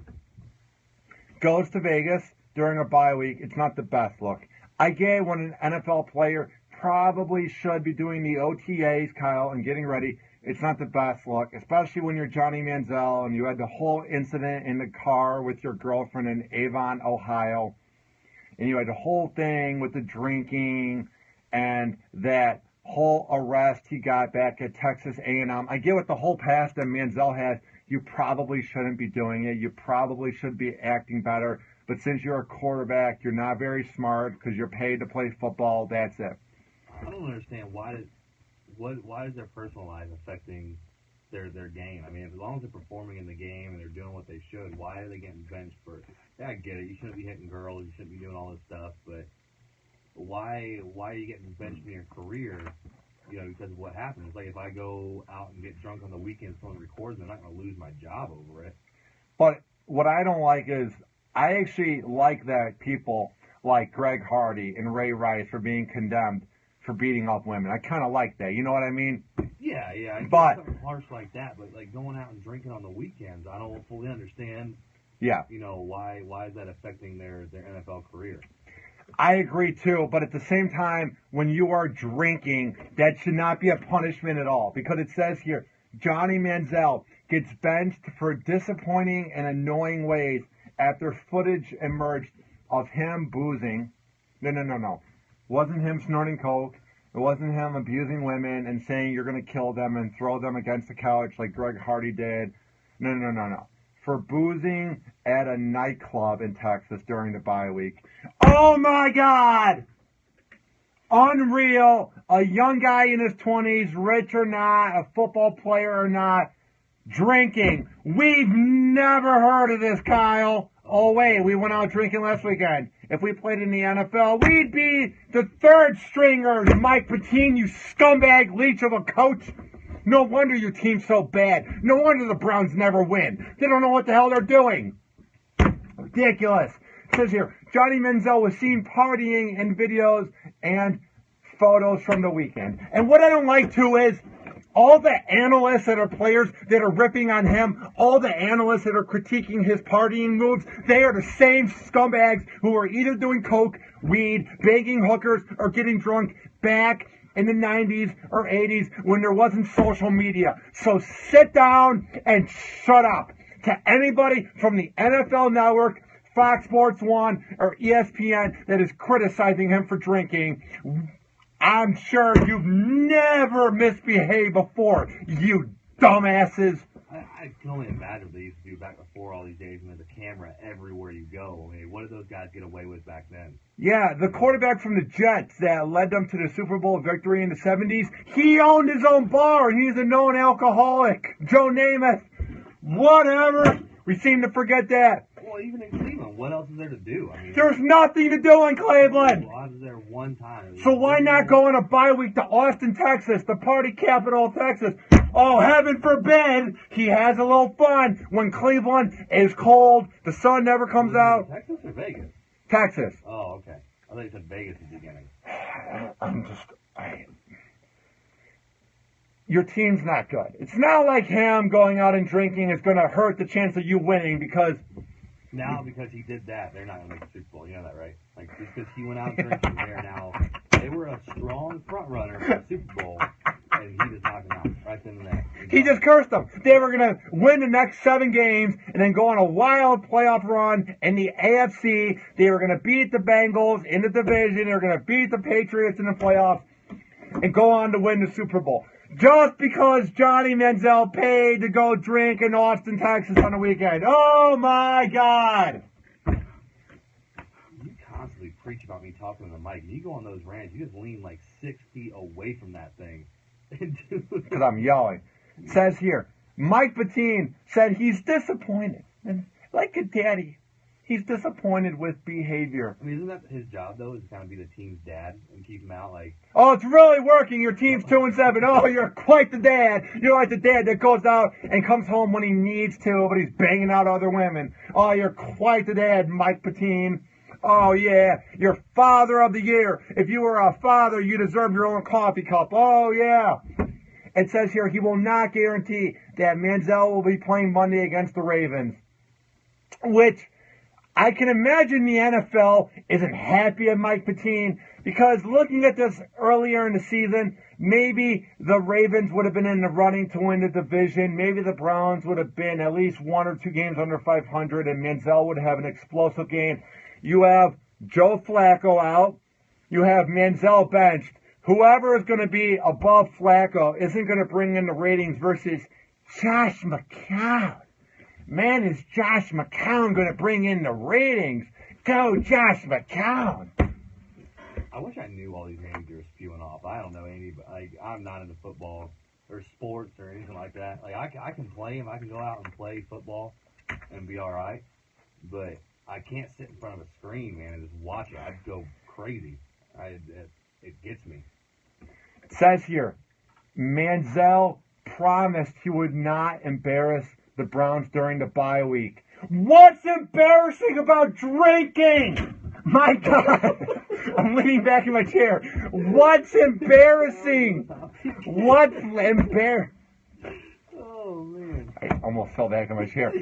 goes to Vegas during a bye week, it's not the best look. I get when an NFL player probably should be doing the OTAs, Kyle, and getting ready. It's not the best look, especially when you're Johnny Manziel and you had the whole incident in the car with your girlfriend in Avon, Ohio, and you had the whole thing with the drinking and that whole arrest he got back at Texas A&M. I get with the whole past that Manziel has. You probably shouldn't be doing it. You probably should be acting better. But since you're a quarterback, you're not very smart because you're paid to play football. That's it. I don't understand why is their personal life affecting their game? I mean, as long as they're performing in the game and they're doing what they should, why are they getting benched for? Yeah, I get it. You shouldn't be hitting girls. You shouldn't be doing all this stuff. But why are you getting benched in your career? You know, because of what happens. It's like if I go out and get drunk on the weekend, someone records me, I'm not going to lose my job over it. But what I don't like is I actually like that people like Greg Hardy and Ray Rice are being condemned for beating up women. I kind of like that. You know what I mean? Yeah. I get but something harsh like that, but like going out and drinking on the weekends, I don't fully understand. Yeah. You know, why is that affecting their NFL career? I agree too, but at the same time, when you are drinking, that should not be a punishment at all, because it says here, Johnny Manziel gets benched for disappointing and annoying ways after footage emerged of him boozing. No. Wasn't him snorting coke. It wasn't him abusing women and saying you're going to kill them and throw them against the couch like Greg Hardy did. No. For boozing at a nightclub in Texas during the bye week. Oh my God! Unreal. A young guy in his 20s, rich or not, a football player or not, drinking. We've never heard of this, Kyle. Oh wait, we went out drinking last weekend. If we played in the NFL, we'd be the third stringers. Mike Patine, you scumbag leech of a coach. No wonder your team's so bad. No wonder the Browns never win. They don't know what the hell they're doing. Ridiculous. It says here, Johnny Manziel was seen partying in videos and photos from the weekend. And what I don't like too is all the analysts that are players that are ripping on him, all the analysts that are critiquing his partying moves, they are the same scumbags who are either doing coke, weed, banging hookers, or getting drunk back in the 90s or 80s when there wasn't social media. So sit down and shut up. To anybody from the NFL Network, Fox Sports 1, or ESPN that is criticizing him for drinking, I'm sure you've never misbehaved before, you dumbasses. I can only imagine what they used to do back before all these days, and there's a camera everywhere you go. I mean, what did those guys get away with back then? Yeah, the quarterback from the Jets that led them to the Super Bowl victory in the 70s, he owned his own bar, and he's a known alcoholic. Joe Namath, whatever. We seem to forget that. Well, even in Cleveland, what else is there to do? I mean, there's nothing to do in Cleveland. I was there one time. So why not go on a bye week to Austin, Texas, the party capital of Texas? Oh, heaven forbid he has a little fun when Cleveland is cold, the sun never comes out. Texas or Vegas? Texas. Oh, okay. I thought you said Vegas at the beginning. Your team's not good. It's not like him going out and drinking is going to hurt the chance of you winning because... Now, because he did that, they're not going to make the Super Bowl. You know that, right? Like, just because he went out drinking, they were a strong front runner for the Super Bowl, and he just knocked them out right then and there. He just cursed them. They were going to win the next 7 games and then go on a wild playoff run in the AFC. They were going to beat the Bengals in the division. They were going to beat the Patriots in the playoffs and go on to win the Super Bowl. Just because Johnny Manziel paid to go drink in Austin, Texas on the weekend. Oh, my God. You constantly preach about me talking to the mic. You go on those rants, you just lean like 6 feet away from that thing. Because I'm yelling. It says here, Mike Bettine said he's disappointed. And like a daddy, he's disappointed with behavior. I mean, isn't that his job, though, is to kind of be the team's dad and keep him out, like... Oh, it's really working. Your team's 2-7. Oh, you're quite the dad. You're like the dad that goes out and comes home when he needs to, but he's banging out other women. Oh, you're quite the dad, Mike Bettine. Oh, yeah. You're father of the year. If you were a father, you deserve your own coffee cup. Oh, yeah. It says here he will not guarantee that Manziel will be playing Monday against the Ravens, which... I can imagine the NFL isn't happy at Mike Bettine because looking at this earlier in the season, maybe the Ravens would have been in the running to win the division. Maybe the Browns would have been at least 1 or 2 games under 500 and Manziel would have an explosive game. You have Joe Flacco out. You have Manziel benched. Whoever is going to be above Flacco isn't going to bring in the ratings versus Josh McCown. Man, is Josh McCown going to bring in the ratings? Go, Josh McCown. I wish I knew all these names you were spewing off. I don't know any, but like, I'm not into football or sports or anything like that. Like, I can play them. I can go out and play football and be all right. But I can't sit in front of a screen, man, and just watch it. I'd go crazy. It gets me. It says here, Manziel promised he would not embarrass the Browns during the bye week. What's embarrassing about drinking? My God. I'm leaning back in my chair. What's embarrassing? What's embarrassing? Oh, man. I almost fell back in my chair.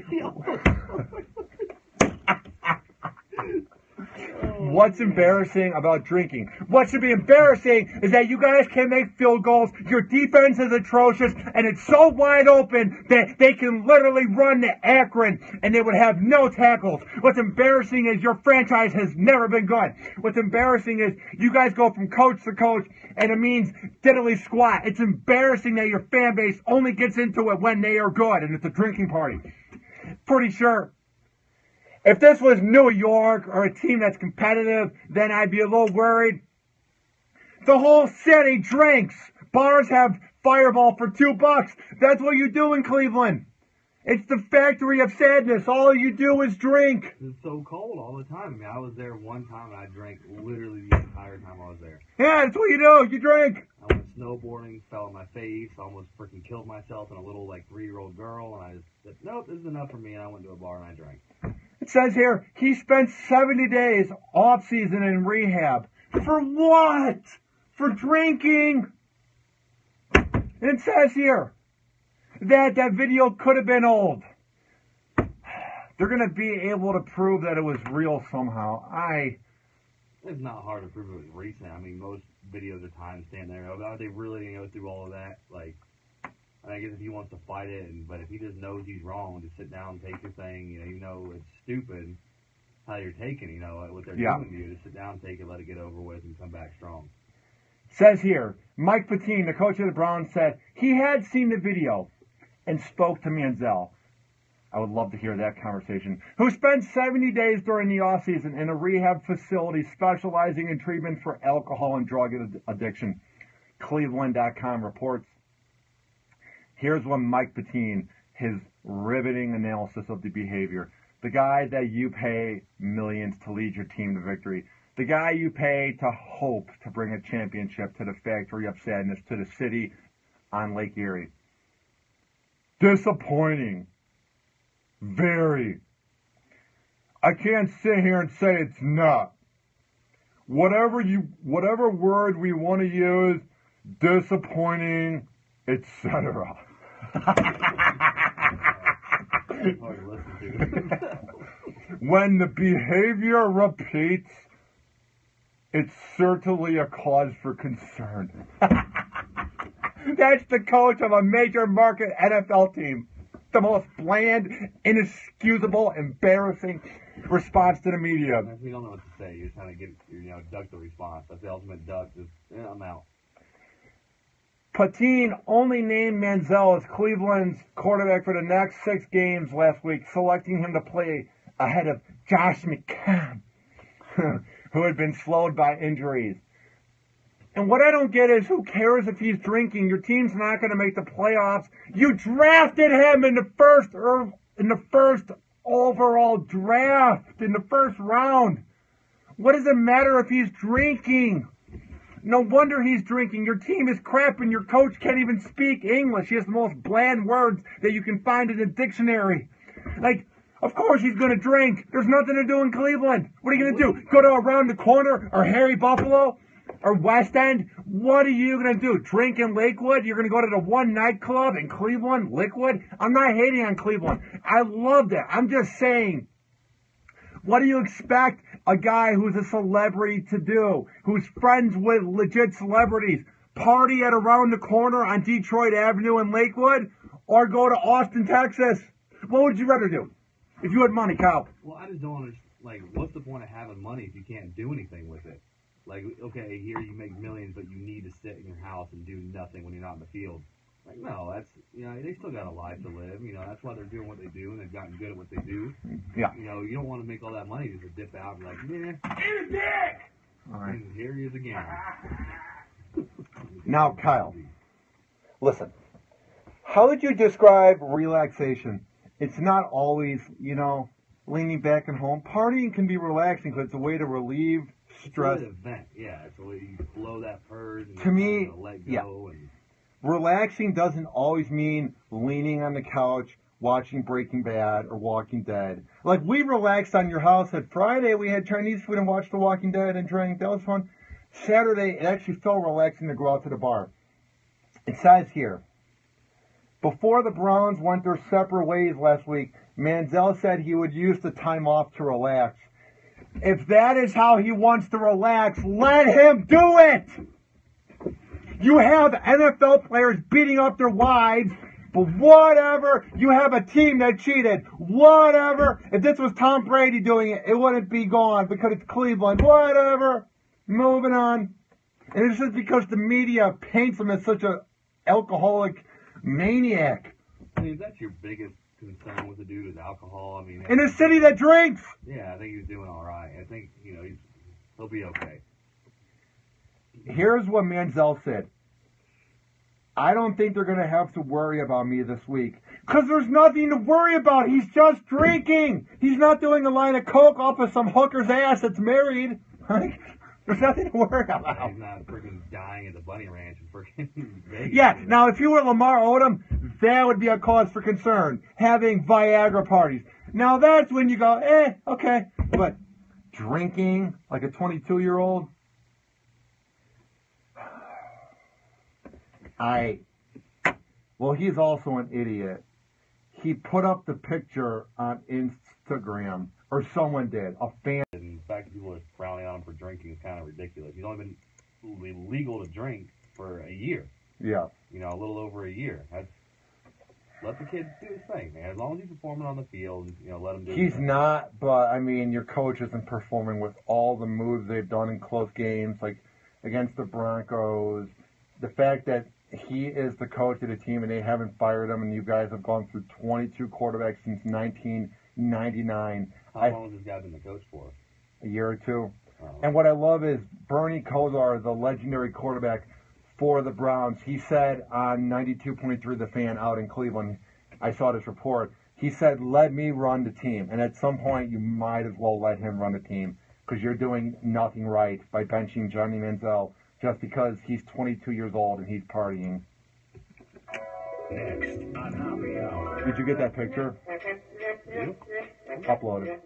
What's embarrassing about drinking? What should be embarrassing is that you guys can't make field goals, your defense is atrocious, and it's so wide open that they can literally run to Akron and they would have no tackles. What's embarrassing is your franchise has never been good. What's embarrassing is you guys go from coach to coach and it means diddly squat. It's embarrassing that your fan base only gets into it when they are good and it's a drinking party. Pretty sure. If this was New York or a team that's competitive, then I'd be a little worried. The whole city drinks. Bars have Fireball for $2. That's what you do in Cleveland. It's the factory of sadness. All you do is drink. It's so cold all the time. I mean, I was there one time and I drank literally the entire time I was there. Yeah, that's what you do. You drink. I went snowboarding, fell on my face, almost freaking killed myself and a little, 3-year-old girl, and I just said, nope, this is enough for me, and I went to a bar and I drank. It says here, he spent 70 days off-season in rehab. For what? For drinking. And it says here that video could have been old. They're going to be able to prove that it was real somehow. It's not hard to prove it was recent. I mean, most videos or timestamp there. Are they really going to go through all of that? Like, I guess if he wants to fight it, but if he just knows he's wrong, just sit down and take your thing. You know it's stupid how you're taking, what they're doing to you. Just sit down and take it, let it get over with, and come back strong. Says here, Mike Patine, the coach of the Browns, said he had seen the video and spoke to Manziel. I would love to hear that conversation. Who spent 70 days during the offseason in a rehab facility specializing in treatment for alcohol and drug addiction. Cleveland.com reports. Here's what Mike Patine, his riveting analysis of the behavior. The guy that you pay millions to lead your team to victory. The guy you pay to hope to bring a championship to the factory of sadness, to the city on Lake Erie. Disappointing. Very. I can't sit here and say it's not. Whatever word we want to use, disappointing, etc. When the behavior repeats, it's certainly a cause for concern. That's the coach of a major market NFL team. The most bland, inexcusable, embarrassing response to the media. If you don't know what to say, you're just trying to duck the response. That's the ultimate duck. I'm out. Patine only named Manziel as Cleveland's quarterback for the next 6 games last week, selecting him to play ahead of Josh McCown, who had been slowed by injuries. And what I don't get is, who cares if he's drinking? Your team's not going to make the playoffs. You drafted him in the first overall draft, in the first round. What does it matter if he's drinking? No wonder he's drinking. Your team is crap and your coach can't even speak English. He has the most bland words that you can find in a dictionary. Like, of course he's going to drink. There's nothing to do in Cleveland. What are you going to do? Go to Around the Corner or Harry Buffalo or West End? What are you going to do? Drink in Lakewood? You're going to go to the one nightclub in Cleveland, Liquid? I'm not hating on Cleveland. I loved it. I'm just saying, what do you expect a guy who's a celebrity to do, who's friends with legit celebrities? Party at Around the Corner on Detroit Avenue in Lakewood, or go to Austin, Texas? What would you rather do if you had money, Kyle? Well, I just don't understand. Like, what's the point of having money if you can't do anything with it? Like, okay, here you make millions, but you need to sit in your house and do nothing when you're not in the field. Like, no, that's, they still got a life to live. That's why they're doing what they do, and they've gotten good at what they do. Yeah. You don't want to make all that money just to dip out and be like, yeah. Eat a dick! All right. And here he is again. Now, Kyle, listen. How would you describe relaxation? It's not always, leaning back at home. Partying can be relaxing because it's a way to relieve stress. It's an event, yeah. It's a way you blow that purge and to me, let go. Yeah. And Relaxing doesn't always mean leaning on the couch, watching Breaking Bad or Walking Dead. Like, we relaxed on your house at Friday. We had Chinese food and watched The Walking Dead and drank. That was fun. Saturday, it actually felt relaxing to go out to the bar. It says here, before the Browns went their separate ways last week, Manziel said he would use the time off to relax. If that is how he wants to relax, let him do it! You have NFL players beating up their wives, but whatever. You have a team that cheated. Whatever. If this was Tom Brady doing it, it wouldn't be gone because it's Cleveland. Whatever. Moving on. And it's just because the media paints him as such a alcoholic maniac. if that's your biggest concern with the dude is alcohol, in a city that drinks. Yeah, I think he's doing all right. I think he'll be okay. Here's what Manziel said. I don't think they're going to have to worry about me this week. Because there's nothing to worry about. He's just drinking. He's not doing a line of coke off of some hooker's ass that's married. Like, there's nothing to worry about. He's not freaking dying at the Bunny Ranch in freaking Vegas. Yeah, now if you were Lamar Odom, that would be a cause for concern. Having Viagra parties. Now that's when you go, okay. But drinking like a 22-year-old? Well, he's also an idiot. He put up the picture on Instagram, or someone did, a fan. And the fact that people are frowning on him for drinking is kind of ridiculous. He's only been legal to drink for a year. Yeah. You know, a little over a year. Let the kid do his thing, man. As long as he's performing on the field, you know, let him do his thing. He's not, but, I mean, your coach isn't performing with all the moves they've done in close games, like against the Broncos. The fact that he is the coach of the team and they haven't fired him, and you guys have gone through 22 quarterbacks since 1999. How long has this guy been the coach for? A year or two. Oh. And what I love is Bernie Kosar, the legendary quarterback for the Browns, he said on 92.3 The Fan out in Cleveland, I saw this report, he said, let me run the team. And at some point, you might as well let him run the team because you're doing nothing right by benching Johnny Manziel just because he's 22 years old and he's partying. Next on Happy Hour. Did you get that picture? Upload it.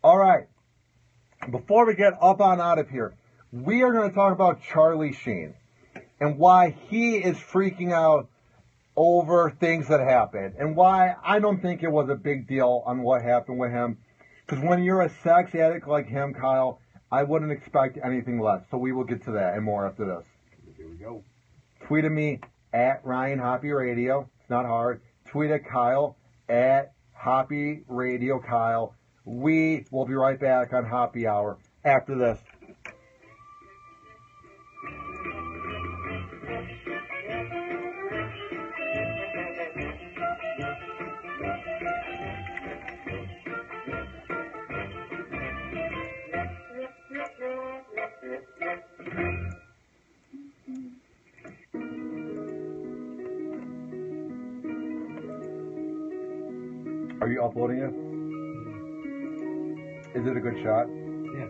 All right. Before we get up on out of here, we are going to talk about Charlie Sheen and why he is freaking out over things that happened and why I don't think it was a big deal on what happened with him. Because when you're a sex addict like him, Kyle, I wouldn't expect anything less. So we will get to that and more after this. Here we go. Tweet at me at Ryan Hoppe Radio. It's not hard. Tweet at Kyle at Hoppe Radio Kyle. We will be right back on Happy Hour after this. Are you uploading it? Is it a good shot? Yeah.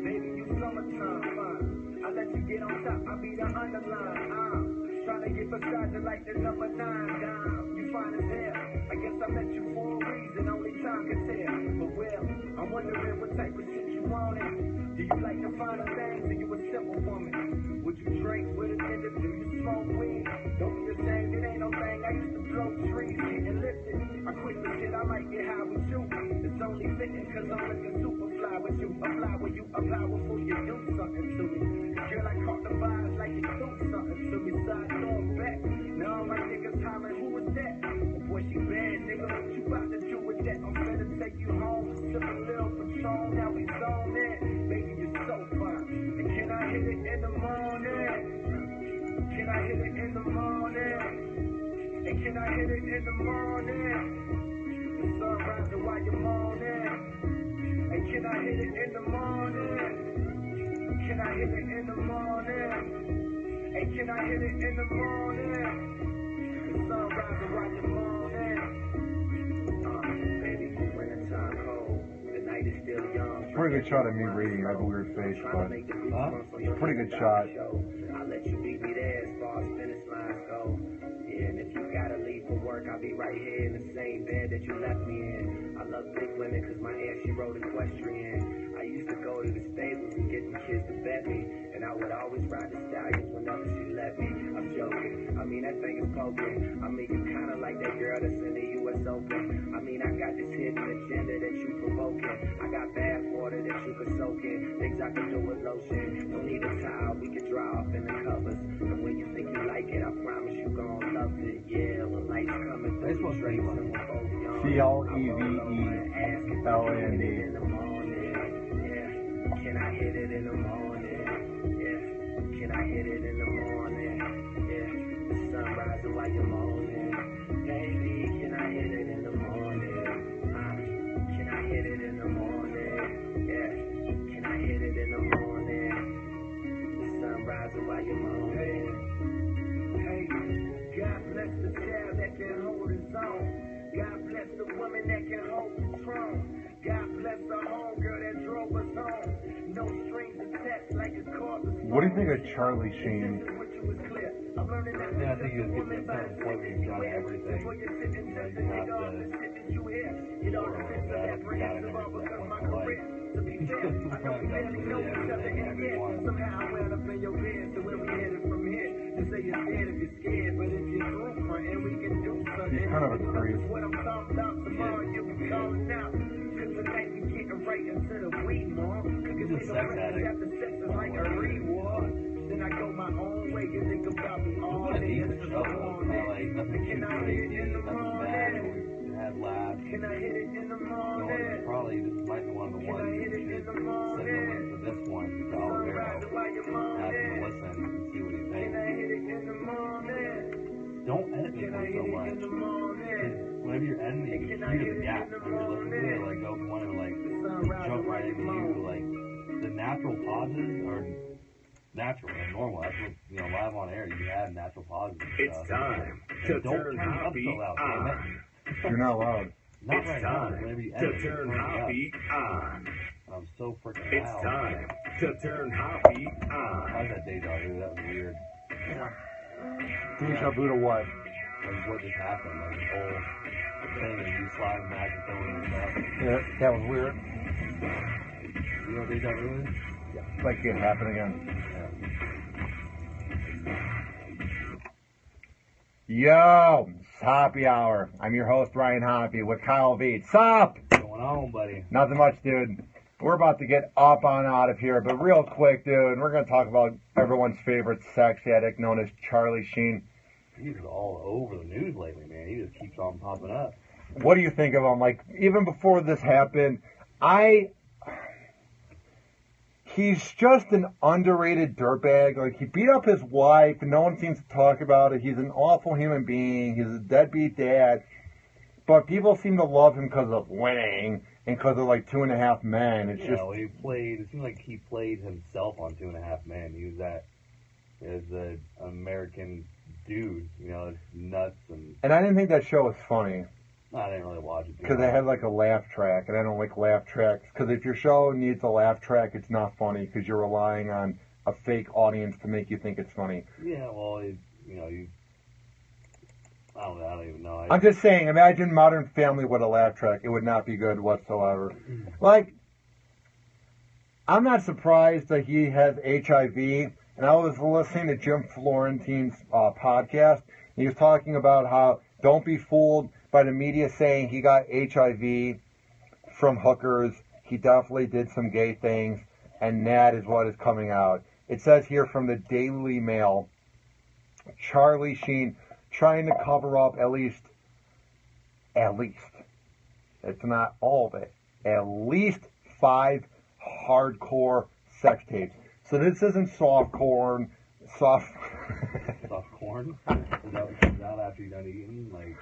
Baby, you summertime, I let you get on top, I be the underline, trying to get beside you like the number 9 down. You fine as hell, I guess I met you for a reason, only time can tell. But well, I'm wondering what type of shit you wanted. Do you like the finer things, or you a simple woman? Would you drink with a nigga, do you smoke weed? Don't be ashamed, it ain't no thing, I used to blow trees, getting lifted. I quit the shit, I like it how with you. It's only fitting cause I'm looking super fly with you. Apply with you, apply before you do something to me. Girl, I caught the vibes like you do something to me. Side door back, now all my niggas hollering, who is that? Oh boy, she bad, nigga, what you about to do with that? I'm finna take you home, sip a little Patron, now we zone in. Baby, you're so fine. And can I hit it in the morning? Can I hit it in the morning? And can I hit it in the morning? The sun rising while you're moaning. And can I hit it in the morning? Can I hit it in the morning? And can I hit it in the morning? The sun rising while you're moaning. Baby, wintertime cold. The night is still young. Pretty good shot of me reading. I have a weird face, but it's a pretty good shot. I'll let you beat me there as far as finish lines go. Yeah, and if you gotta leave for work, I'll be right here in the same bed that you left me in. I love big women cause my aunt, she rode equestrian. I used to go to the stables and get the kids to bet me. And I would always ride the stallions whenever she let me. I'm joking, I mean that thing is poking. I mean you kinda like that girl that's in the US Open. I mean I got this hidden agenda that you provoking. I got bath water that you can soak in. Things I can do with lotion. Don't need a towel, we can dry off in the covers. And when you think you like it, I promise you gon' love it. Yeah, when lights coming through the streets and we're both young. CLEVELAND. Can I hit it in the morning? Yeah. Can I hit it in the morning? Yeah. The sun rising while you're moaning. Baby, can I hit it in the morning? Can I hit it in the morning? Yeah. Can I hit it in the morning? The sun rising while you're moaning. Hey, God bless the child that can hold his own. God bless the woman that can hold the throne. God bless the homegirl that drove us home. No strings attached like a cordless. What do you think of Charlie Sheen? Yeah, I think he was getting a certain point where he's done everything. You know, you have to sort of appreciate that when you got to get to that point in life. To be fair, I know we barely know each other, and yet somehow I wound up in your bed. So where we headed from here? They say you're scared if you're scared, but if you're through and we can do something. He's kind of a creep. What I'm talking about tomorrow, you'll be calling out. Cause tonight we getting right into the weed, mom. Cause we sex addict. after sex is like a reward. Then I go my own way. You think about me all day. Like nothing too crazy, nothing bad. We had laughs. Can I hit it in the You morning? know, probably this might be one of the ones you should send the link to this one to Alvaro. Ask him to listen and see what he Can I thinks. hit it in the morning? Don't edit this one so much. Whenever you're editing, you can hear the gap. When you're listening to it, like, go from one to, like, jump right into you. Like, the natural pauses are natural and normal. That's what, you know, live on air, you have natural pauses and It's stuff. time to Don't turn turn it up Hoppy so loud, damn it. on. You're not loud. Not It's right now, but time whenever you to edit, turn turn it up. Hoppy on. I'm so freaking It's loud. time to turn Hoppy How's on. that deja vu? That was weird. Deja vu to what? Like, what just happened? Like, the whole thing and you sliding back and throwing it up. Yeah, that was weird. You know what deja vu is? It's like it happened again. Yo, it's Hoppy Hour. I'm your host, Ryan Hoppy, with Kyle V. Sup? What's going on, buddy? Nothing much, dude. We're about to get up on out of here, but real quick, dude, we're going to talk about everyone's favorite sex addict known as Charlie Sheen. He's all over the news lately, man. He just keeps on popping up. What do you think of him? Like, even before this happened, he's just an underrated dirtbag. Like, he beat up his wife, and no one seems to talk about it. He's an awful human being. He's a deadbeat dad. But people seem to love him because of winning and because of, like, 2.5 Men. It's just... He played, it seemed like he played himself on 2.5 Men. He was that, as an American dude, you know, nuts and... And I didn't think that show was funny. I didn't really watch it. Because they had, like, a laugh track, and I don't like laugh tracks. Because if your show needs a laugh track, it's not funny because you're relying on a fake audience to make you think it's funny. Yeah, well, I don't even know. I'm just saying, imagine Modern Family with a laugh track. It would not be good whatsoever. Like, I'm not surprised that he has HIV. And I was listening to Jim Florentine's podcast. He was talking about how don't be fooled by the media saying he got HIV from hookers. He definitely did some gay things. And that is what is coming out. It says here from the Daily Mail, Charlie Sheen trying to cover up at least, it's not all of it, at least 5 hardcore sex tapes. So this isn't soft corn. Soft corn? Is that what comes out after you're done eating? Like...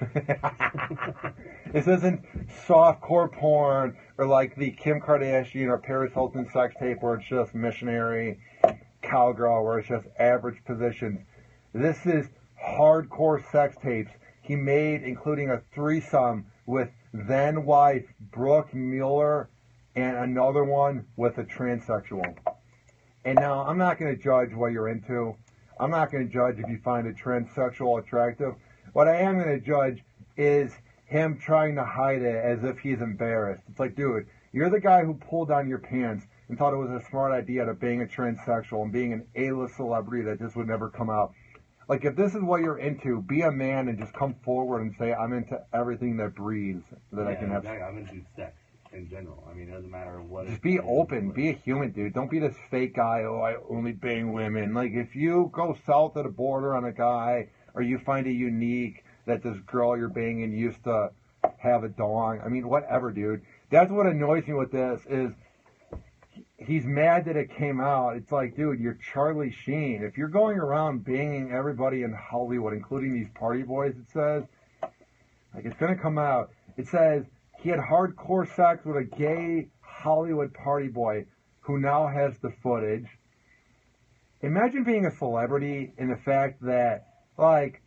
This isn't softcore porn or like the Kim Kardashian or Paris Hilton sex tape where it's just missionary cowgirl, where it's just average positions. This is hardcore sex tapes he made, including a threesome with then wife Brooke Mueller and another one with a transsexual. And now, I'm not going to judge what you're into. I'm not going to judge if you find a transsexual attractive. What I am going to judge is him trying to hide it as if he's embarrassed. It's like, dude, you're the guy who pulled down your pants and thought it was a smart idea to being a transsexual and being an A-list celebrity that this would never come out. Like, if this is what you're into, be a man and just come forward and say, I'm into everything that breathes, that I can have. Exactly. I'm into sex in general. I mean, it doesn't matter what. Just be open. Be a human, dude. Don't be this fake guy, oh, I only bang women. Like, if you go south of the border on a guy, or you find it unique that this girl you're banging used to have a dong, I mean, whatever, dude. That's what annoys me with this, is he's mad that it came out. It's like, dude, you're Charlie Sheen. If you're going around banging everybody in Hollywood, including these party boys, it says, like, it's going to come out. It says he had hardcore sex with a gay Hollywood party boy who now has the footage. Imagine being a celebrity in the fact that, like,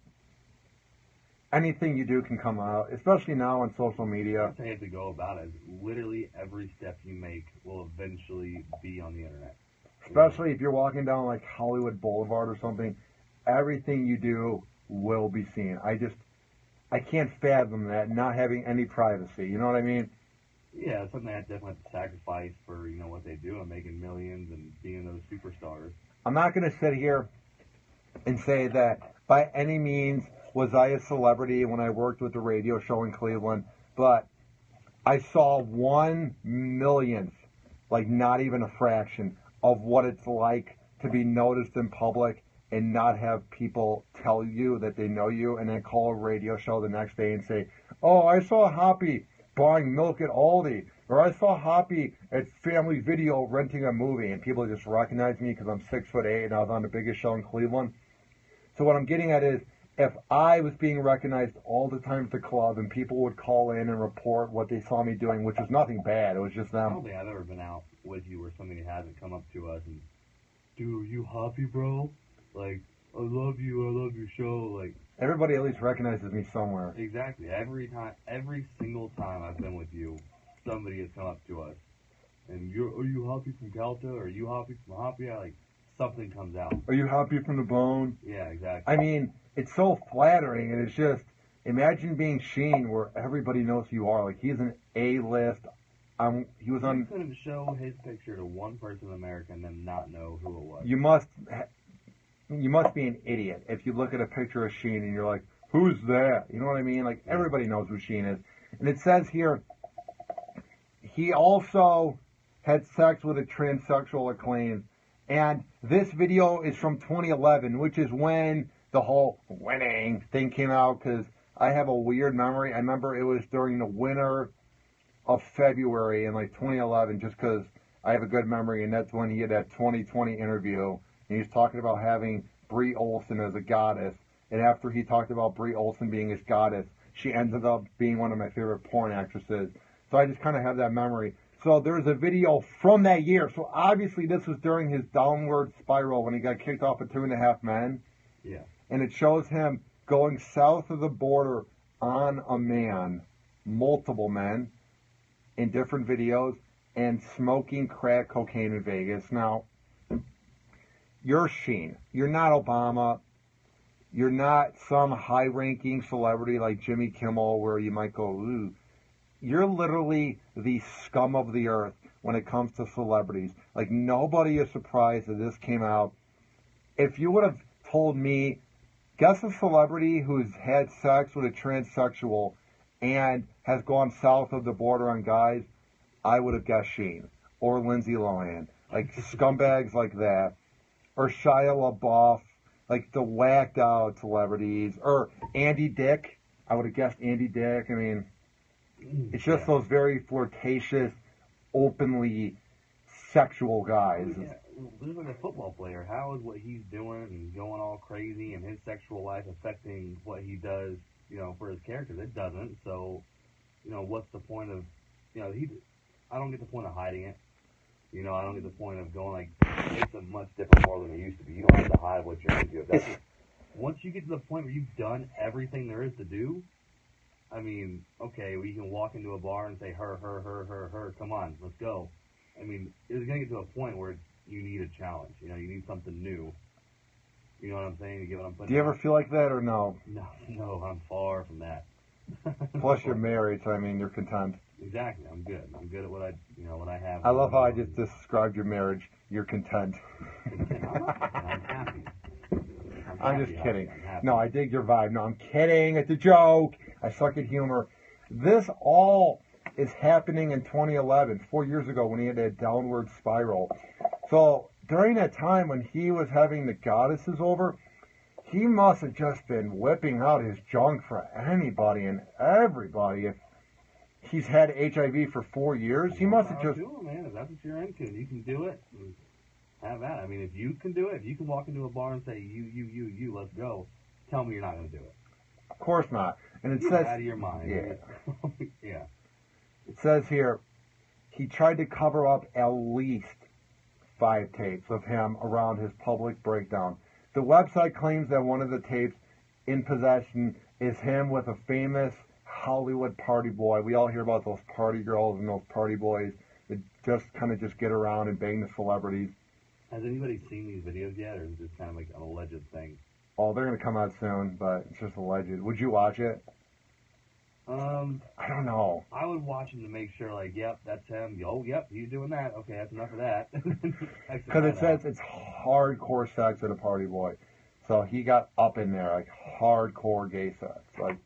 anything you do can come out, especially now on social media. That's how you have to go about it. Literally every step you make will eventually be on the internet. Especially if you're walking down, like, Hollywood Boulevard or something, everything you do will be seen. I can't fathom that, not having any privacy. You know what I mean? Yeah, something they definitely have to sacrifice for, what they do and making millions and being those superstars. I'm not going to sit here and say that by any means was I a celebrity when I worked with the radio show in Cleveland, but I saw 1/1,000,000th, like not even a fraction, of what it's like to be noticed in public and not have people tell you that they know you and then call a radio show the next day and say, oh, I saw Hoppe buying milk at Aldi, or I saw Hoppe at Family Video renting a movie, and people just recognize me because I'm 6'8" and I was on the biggest show in Cleveland. So what I'm getting at is, if I was being recognized all the time at the club and people would call in and report what they saw me doing, which was nothing bad, it was just them. I don't think I've ever been out with you where somebody hasn't come up to us and, dude, are you Hoppe, bro? Like, I love your show. Like, everybody at least recognizes me somewhere. Exactly. Every single time I've been with you, somebody has come up to us, and are you Hoppe from Calta? Or are you Hoppe from Hoppe? Like, something comes out. Are you Hoppe from the Bone? Yeah, exactly. I mean, it's so flattering, and it's just, imagine being Sheen where everybody knows who you are. Like, he's an A-list. He was on. He couldn't show his picture to one person in America and then not know who it was. You must be an idiot if you look at a picture of Sheen and you're like, who's that? You know what I mean? Like, everybody knows who Sheen is. And it says here, he also had sex with a transsexual acclaim. And this video is from 2011, which is when the whole winning thing came out, because I have a weird memory. I remember it was during the winter of February in like 2011, just because I have a good memory, and that's when he had that 2020 interview, and he was talking about having Brie Olson as a goddess, and after he talked about Brie Olson being his goddess, she ended up being one of my favorite porn actresses. So I just kind of have that memory. So there's a video from that year. So obviously this was during his downward spiral when he got kicked off of 2.5 Men. Yeah. And it shows him going south of the border on a man, multiple men, in different videos, and smoking crack cocaine in Vegas. Now, you're Sheen. You're not Obama. You're not some high-ranking celebrity like Jimmy Kimmel where you might go, ooh. You're literally the scum of the earth when it comes to celebrities. Like, nobody is surprised that this came out. If you would have told me, guess a celebrity who's had sex with a transsexual and has gone south of the border on guys, I would have guessed Sheen or Lindsay Lohan. Like, scumbags like that. Or Shia LaBeouf. Like, the whacked out celebrities. Or Andy Dick. I would have guessed Andy Dick. I mean, it's just those very flirtatious, openly sexual guys. Yeah. There's like a football player. How is what he's doing and going all crazy and his sexual life affecting what he does, for his characters? It doesn't. So, what's the point of, I don't get the point of hiding it. I don't get the point of going like, it's a much different world than it used to be. You don't have to hide what you're into. Once you get to the point where you've done everything there is to do, I mean, okay, well, you can walk into a bar and say, her, come on, let's go. I mean, it's going to get to a point where you need a challenge. You need something new. You know what I'm saying? You get what I'm putting Do you ever feel like that or no? No, I'm far from that. Plus, you're married, so I mean, you're content. Exactly, I'm good. I'm good at what I have. I love how I just described your marriage. You're content. I'm happy. I'm just kidding. No, I dig your vibe. No, I'm kidding. It's a joke. I suck at humor. This all is happening in 2011, 4 years ago, when he had that downward spiral. So during that time when he was having the goddesses over, he must have just been whipping out his junk for anybody and everybody. If he's had HIV for 4 years, he must have just... Do it, man. If that's what you're into, you can do it. Have that. I mean, if you can do it, if you can walk into a bar and say, you, let's go, tell me you're not going to do it. Of course not. And it You're says... out of your mind. Yeah. Yeah. It says here, he tried to cover up at least 5 tapes of him around his public breakdown. The website claims that one of the tapes in possession is him with a famous Hollywood party boy. We all hear about those party girls and those party boys that just kind of just get around and bang the celebrities. Has anybody seen these videos yet, or is it just kind of like an alleged thing? Oh, they're going to come out soon, but it's just alleged. Would you watch it? I don't know. I would watch him to make sure, like, yep, that's him. Oh, yep, he's doing that. Okay, that's enough of that. Because it says it's hardcore sex with a party boy. So he got up in there, like, hardcore gay sex. Like,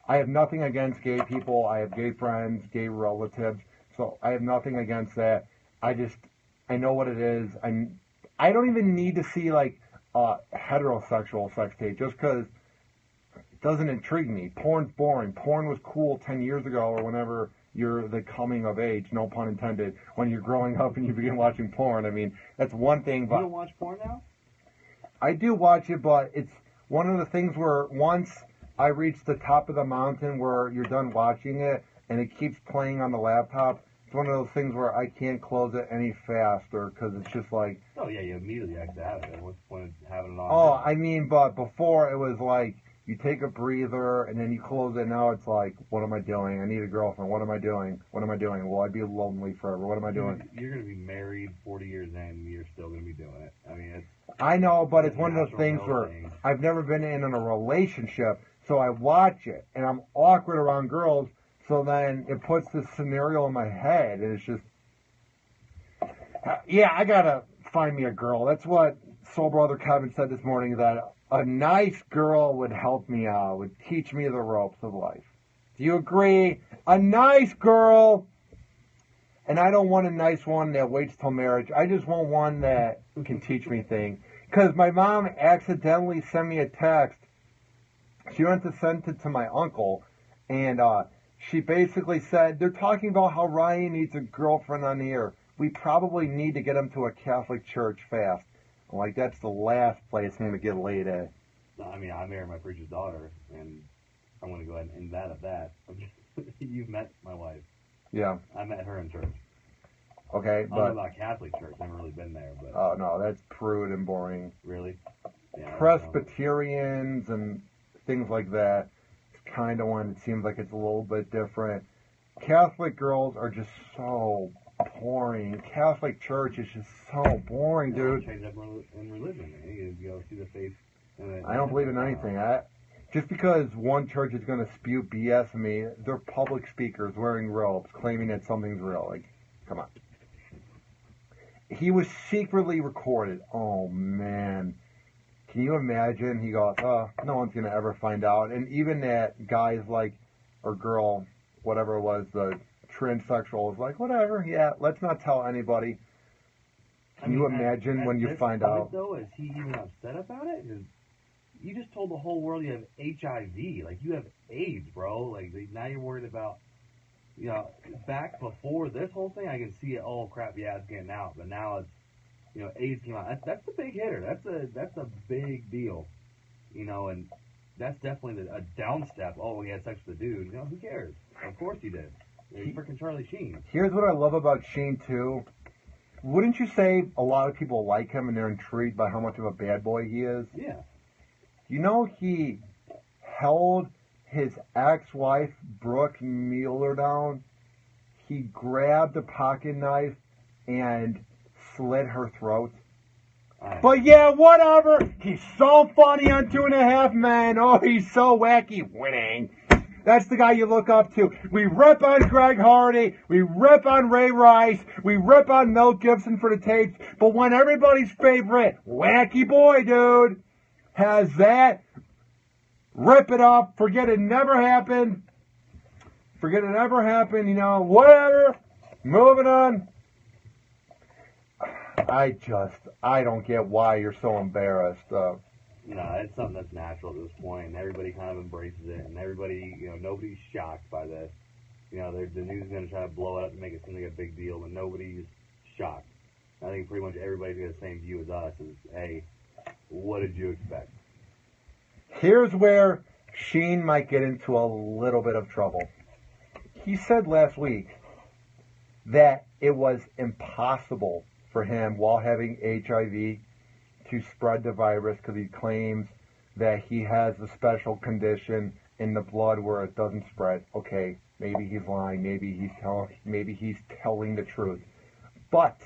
I have nothing against gay people. I have gay friends, gay relatives. So I have nothing against that. I know what it is. I don't even need to see, like, heterosexual sex tape just because it doesn't intrigue me. Porn's boring. Porn was cool 10 years ago or whenever you're the coming of age, no pun intended, when you're growing up and you begin watching porn. I mean, that's one thing. But you don't watch porn now? I do watch it, but it's one of the things where once I reach the top of the mountain where you're done watching it and it keeps playing on the laptop, it's one of those things where I can't close it any faster because it's just like... Oh, yeah, you immediately exit out of it. What's the point of having it on? Oh, I mean, but before it was like you take a breather and then you close it. Now it's like, what am I doing? I need a girlfriend. What am I doing? What am I doing? Will I be lonely forever? What am I doing? You're going to be married 40 years in and you're still going to be doing it. I mean, I know, but it's one of those things where I've never been in a relationship, so I watch it and I'm awkward around girls. So then it puts this scenario in my head, and it's just, yeah, I gotta find me a girl. That's what Soul Brother Kevin said this morning, that a nice girl would help me out, would teach me the ropes of life. Do you agree? A nice girl, and I don't want a nice one that waits till marriage. I just want one that can teach me things. Because my mom accidentally sent me a text. She went to send it to my uncle, and she basically said, they're talking about how Ryan needs a girlfriend on the air. We probably need to get him to a Catholic church fast. I'm like, that's the last place I'm going to get laid at. I mean, I married my preacher's daughter, and I'm going to go ahead and end that at that. You've met my wife. Yeah. I met her in church. Okay, but... I don't know about Catholic church. I've never really been there. But oh, no, that's prude and boring. Really? Yeah, Presbyterians and things like that. Kind of one. It seems like it's a little bit different. Catholic girls are just so boring. Catholic church is just so boring, dude. Change up in religion. You go see the faith. I don't believe in anything. Just because one church is going to spew BS at me, they're public speakers wearing robes, claiming that something's real. Like, come on. He was secretly recorded. Oh man. Can you imagine? He goes, oh, no one's going to ever find out. And even that guy's like, or girl, whatever it was, the transsexual was like, whatever, yeah, let's not tell anybody. Can you imagine when you find out? Though, is he even upset about it? You just told the whole world you have HIV. Like, you have AIDS, bro. Like, now you're worried about, you know, back before this whole thing, I can see it, oh, crap, yeah, it's getting out. But now it's, you know, AIDS came out. That's a big hitter. That's a big deal. You know, and that's definitely a downstep. Oh, he had sex with a dude. You know, who cares? Of course he did. He's freaking Charlie Sheen. Here's what I love about Sheen, too. Wouldn't you say a lot of people like him and they're intrigued by how much of a bad boy he is? Yeah. You know, he held his ex-wife, Brooke Mueller, down. He grabbed a pocket knife and slit her throat. But yeah, whatever. He's so funny on 2.5 Men. Oh, he's so wacky. Winning. That's the guy you look up to. We rip on Greg Hardy. We rip on Ray Rice. We rip on Mel Gibson for the tapes. But when everybody's favorite wacky boy, dude, has that, rip it up. Forget it never happened. Forget it ever happened. You know, whatever. Moving on. I don't get why you're so embarrassed. No, it's something that's natural at this point, and everybody kind of embraces it, and everybody, you know, nobody's shocked by this. You know, the news is going to try to blow it up and make it seem like a big deal, but nobody's shocked. I think pretty much everybody's got the same view as us, is, hey, what did you expect? Here's where Sheen might get into a little bit of trouble. He said last week that it was impossible for him, while having HIV, to spread the virus because he claims that he has a special condition in the blood where it doesn't spread. Okay, maybe he's lying, maybe he's telling the truth. But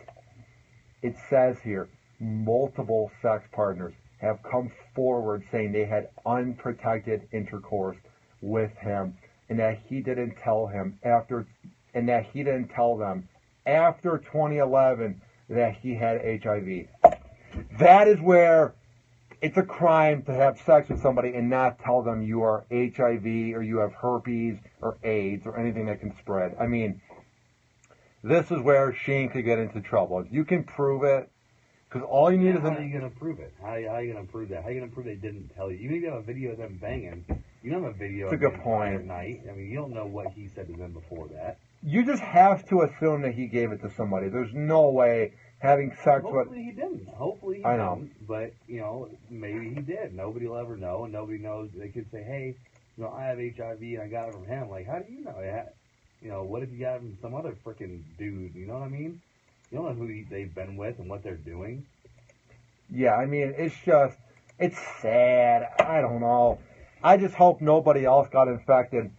it says here, multiple sex partners have come forward saying they had unprotected intercourse with him. and that he didn't tell them after 2011 that he had HIV. That is where it's a crime to have sex with somebody and not tell them you are HIV or you have herpes or AIDS or anything that can spread. I mean, this is where Sheen could get into trouble. If you can prove it, because all you need is... How are you going to prove it? How are you going to prove that? How are you going to prove they didn't tell you? Even if you have a video of them banging, you don't have a video of them at night. I mean, you don't know what he said to them before that. You just have to assume that he gave it to somebody. There's no way having sex with... Hopefully he didn't. Hopefully he didn't. But, maybe he did. Nobody will ever know, and nobody knows. They could say, hey, I have HIV and I got it from him. Like, how do you know? What if you got it from some other freaking dude? You know what I mean? You don't know who they've been with and what they're doing. Yeah, I mean, it's sad. I don't know. I just hope nobody else got infected.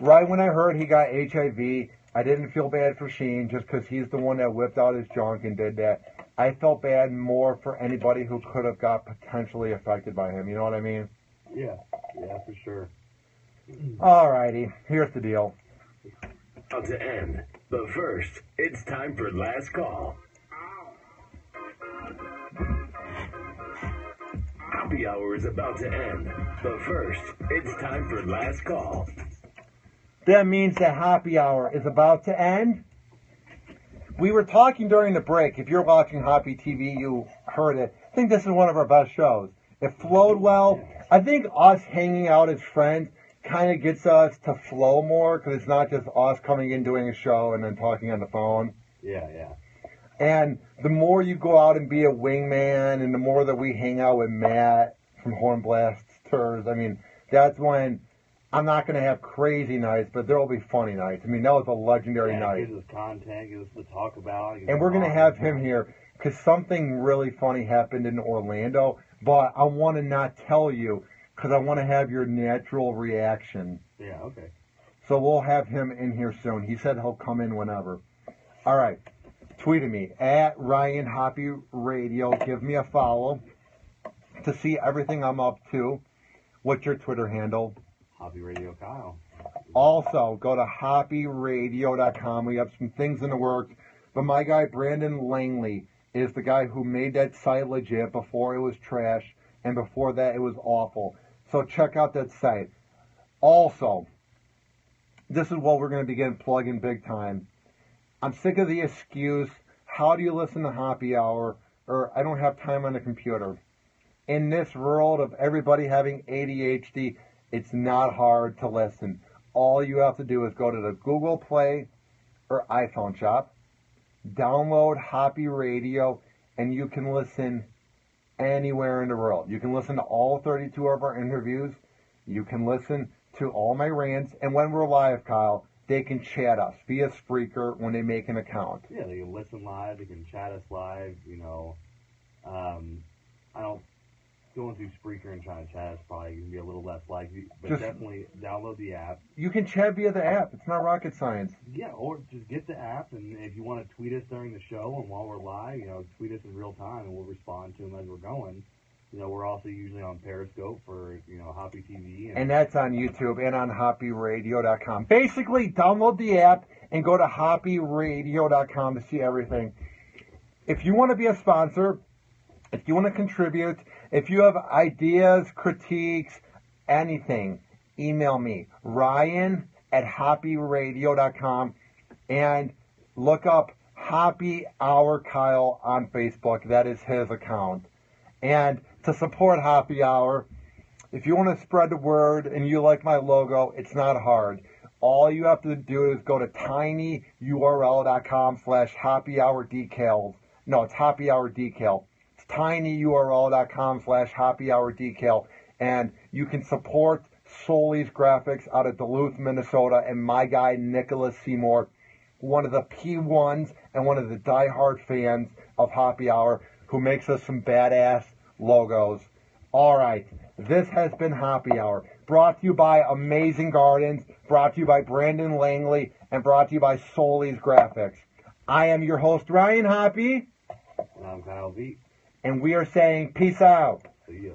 Right when I heard he got HIV, I didn't feel bad for Sheen just because he's the one that whipped out his junk and did that. I felt bad more for anybody who could have got potentially affected by him. You know what I mean? Yeah, for sure. Alrighty, here's the deal. About to end. But first, it's time for last call. Happy hour is about to end. But first, it's time for last call. That means the happy hour is about to end. We were talking during the break. If you're watching Hoppy TV, you heard it. I think this is one of our best shows. It flowed well. I think us hanging out as friends kind of gets us to flow more because it's not just us coming in doing a show and then talking on the phone. Yeah. And the more you go out and be a wingman and the more that we hang out with Matt from Hornblast Tours, I mean, that's when I'm not going to have crazy nights, but there will be funny nights. I mean, that was a legendary night. It gives us content, gives us to talk about. And we're going to have him here because something really funny happened in Orlando, but I want to not tell you because I want to have your natural reaction. Yeah, okay. So we'll have him in here soon. He said he'll come in whenever. All right. Tweet at me, at Ryan Hoppy Radio. Give me a follow to see everything I'm up to. What's your Twitter handle? Hoppy Radio Kyle. Also, go to hoppyradio.com. We have some things in the works. But my guy, Brandon Langley, is the guy who made that site legit before it was trash. And before that, it was awful. So check out that site. Also, this is what we're going to begin plugging big time. I'm sick of the excuse, how do you listen to Happy Hour? Or I don't have time on the computer. In this world of everybody having ADHD, it's not hard to listen. All you have to do is go to the Google Play or iPhone shop, download Hoppy Radio, and you can listen anywhere in the world. You can listen to all 32 of our interviews. You can listen to all my rants. And when we're live, Kyle, they can chat us via Spreaker when they make an account. Yeah, they can listen live. They can chat us live. I don't... Going through Spreaker and trying to chat is probably going to be a little less likely, but just definitely download the app. You can chat via the app. It's not rocket science. Yeah, or just get the app, and if you want to tweet us during the show and while we're live, tweet us in real time, and we'll respond to them as we're going. We're also usually on Periscope for, Hoppy TV. And that's on YouTube and on hoppyradio.com. Basically, download the app and go to hoppyradio.com to see everything. If you want to be a sponsor, if you want to contribute, if you have ideas, critiques, anything, email me, Ryan@hoppyradio.com, and look up Happy Hour Kyle on Facebook. That is his account. And to support Happy Hour, if you want to spread the word and you like my logo, it's not hard. All you have to do is go to tinyurl.com/happyhourdecal. No, it's Happy Hour Decal. tinyurl.com/happyhourdecal, and you can support Solis Graphics out of Duluth, Minnesota, and my guy Nicholas Seymour, one of the P1s and one of the diehard fans of Happy Hour, who makes us some badass logos. All right, this has been Happy Hour, brought to you by Amazing Gardens, brought to you by Brandon Langley, and brought to you by Solis Graphics. I am your host, Ryan Hoppy. And I'm Kyle B. And we are saying peace out. See ya.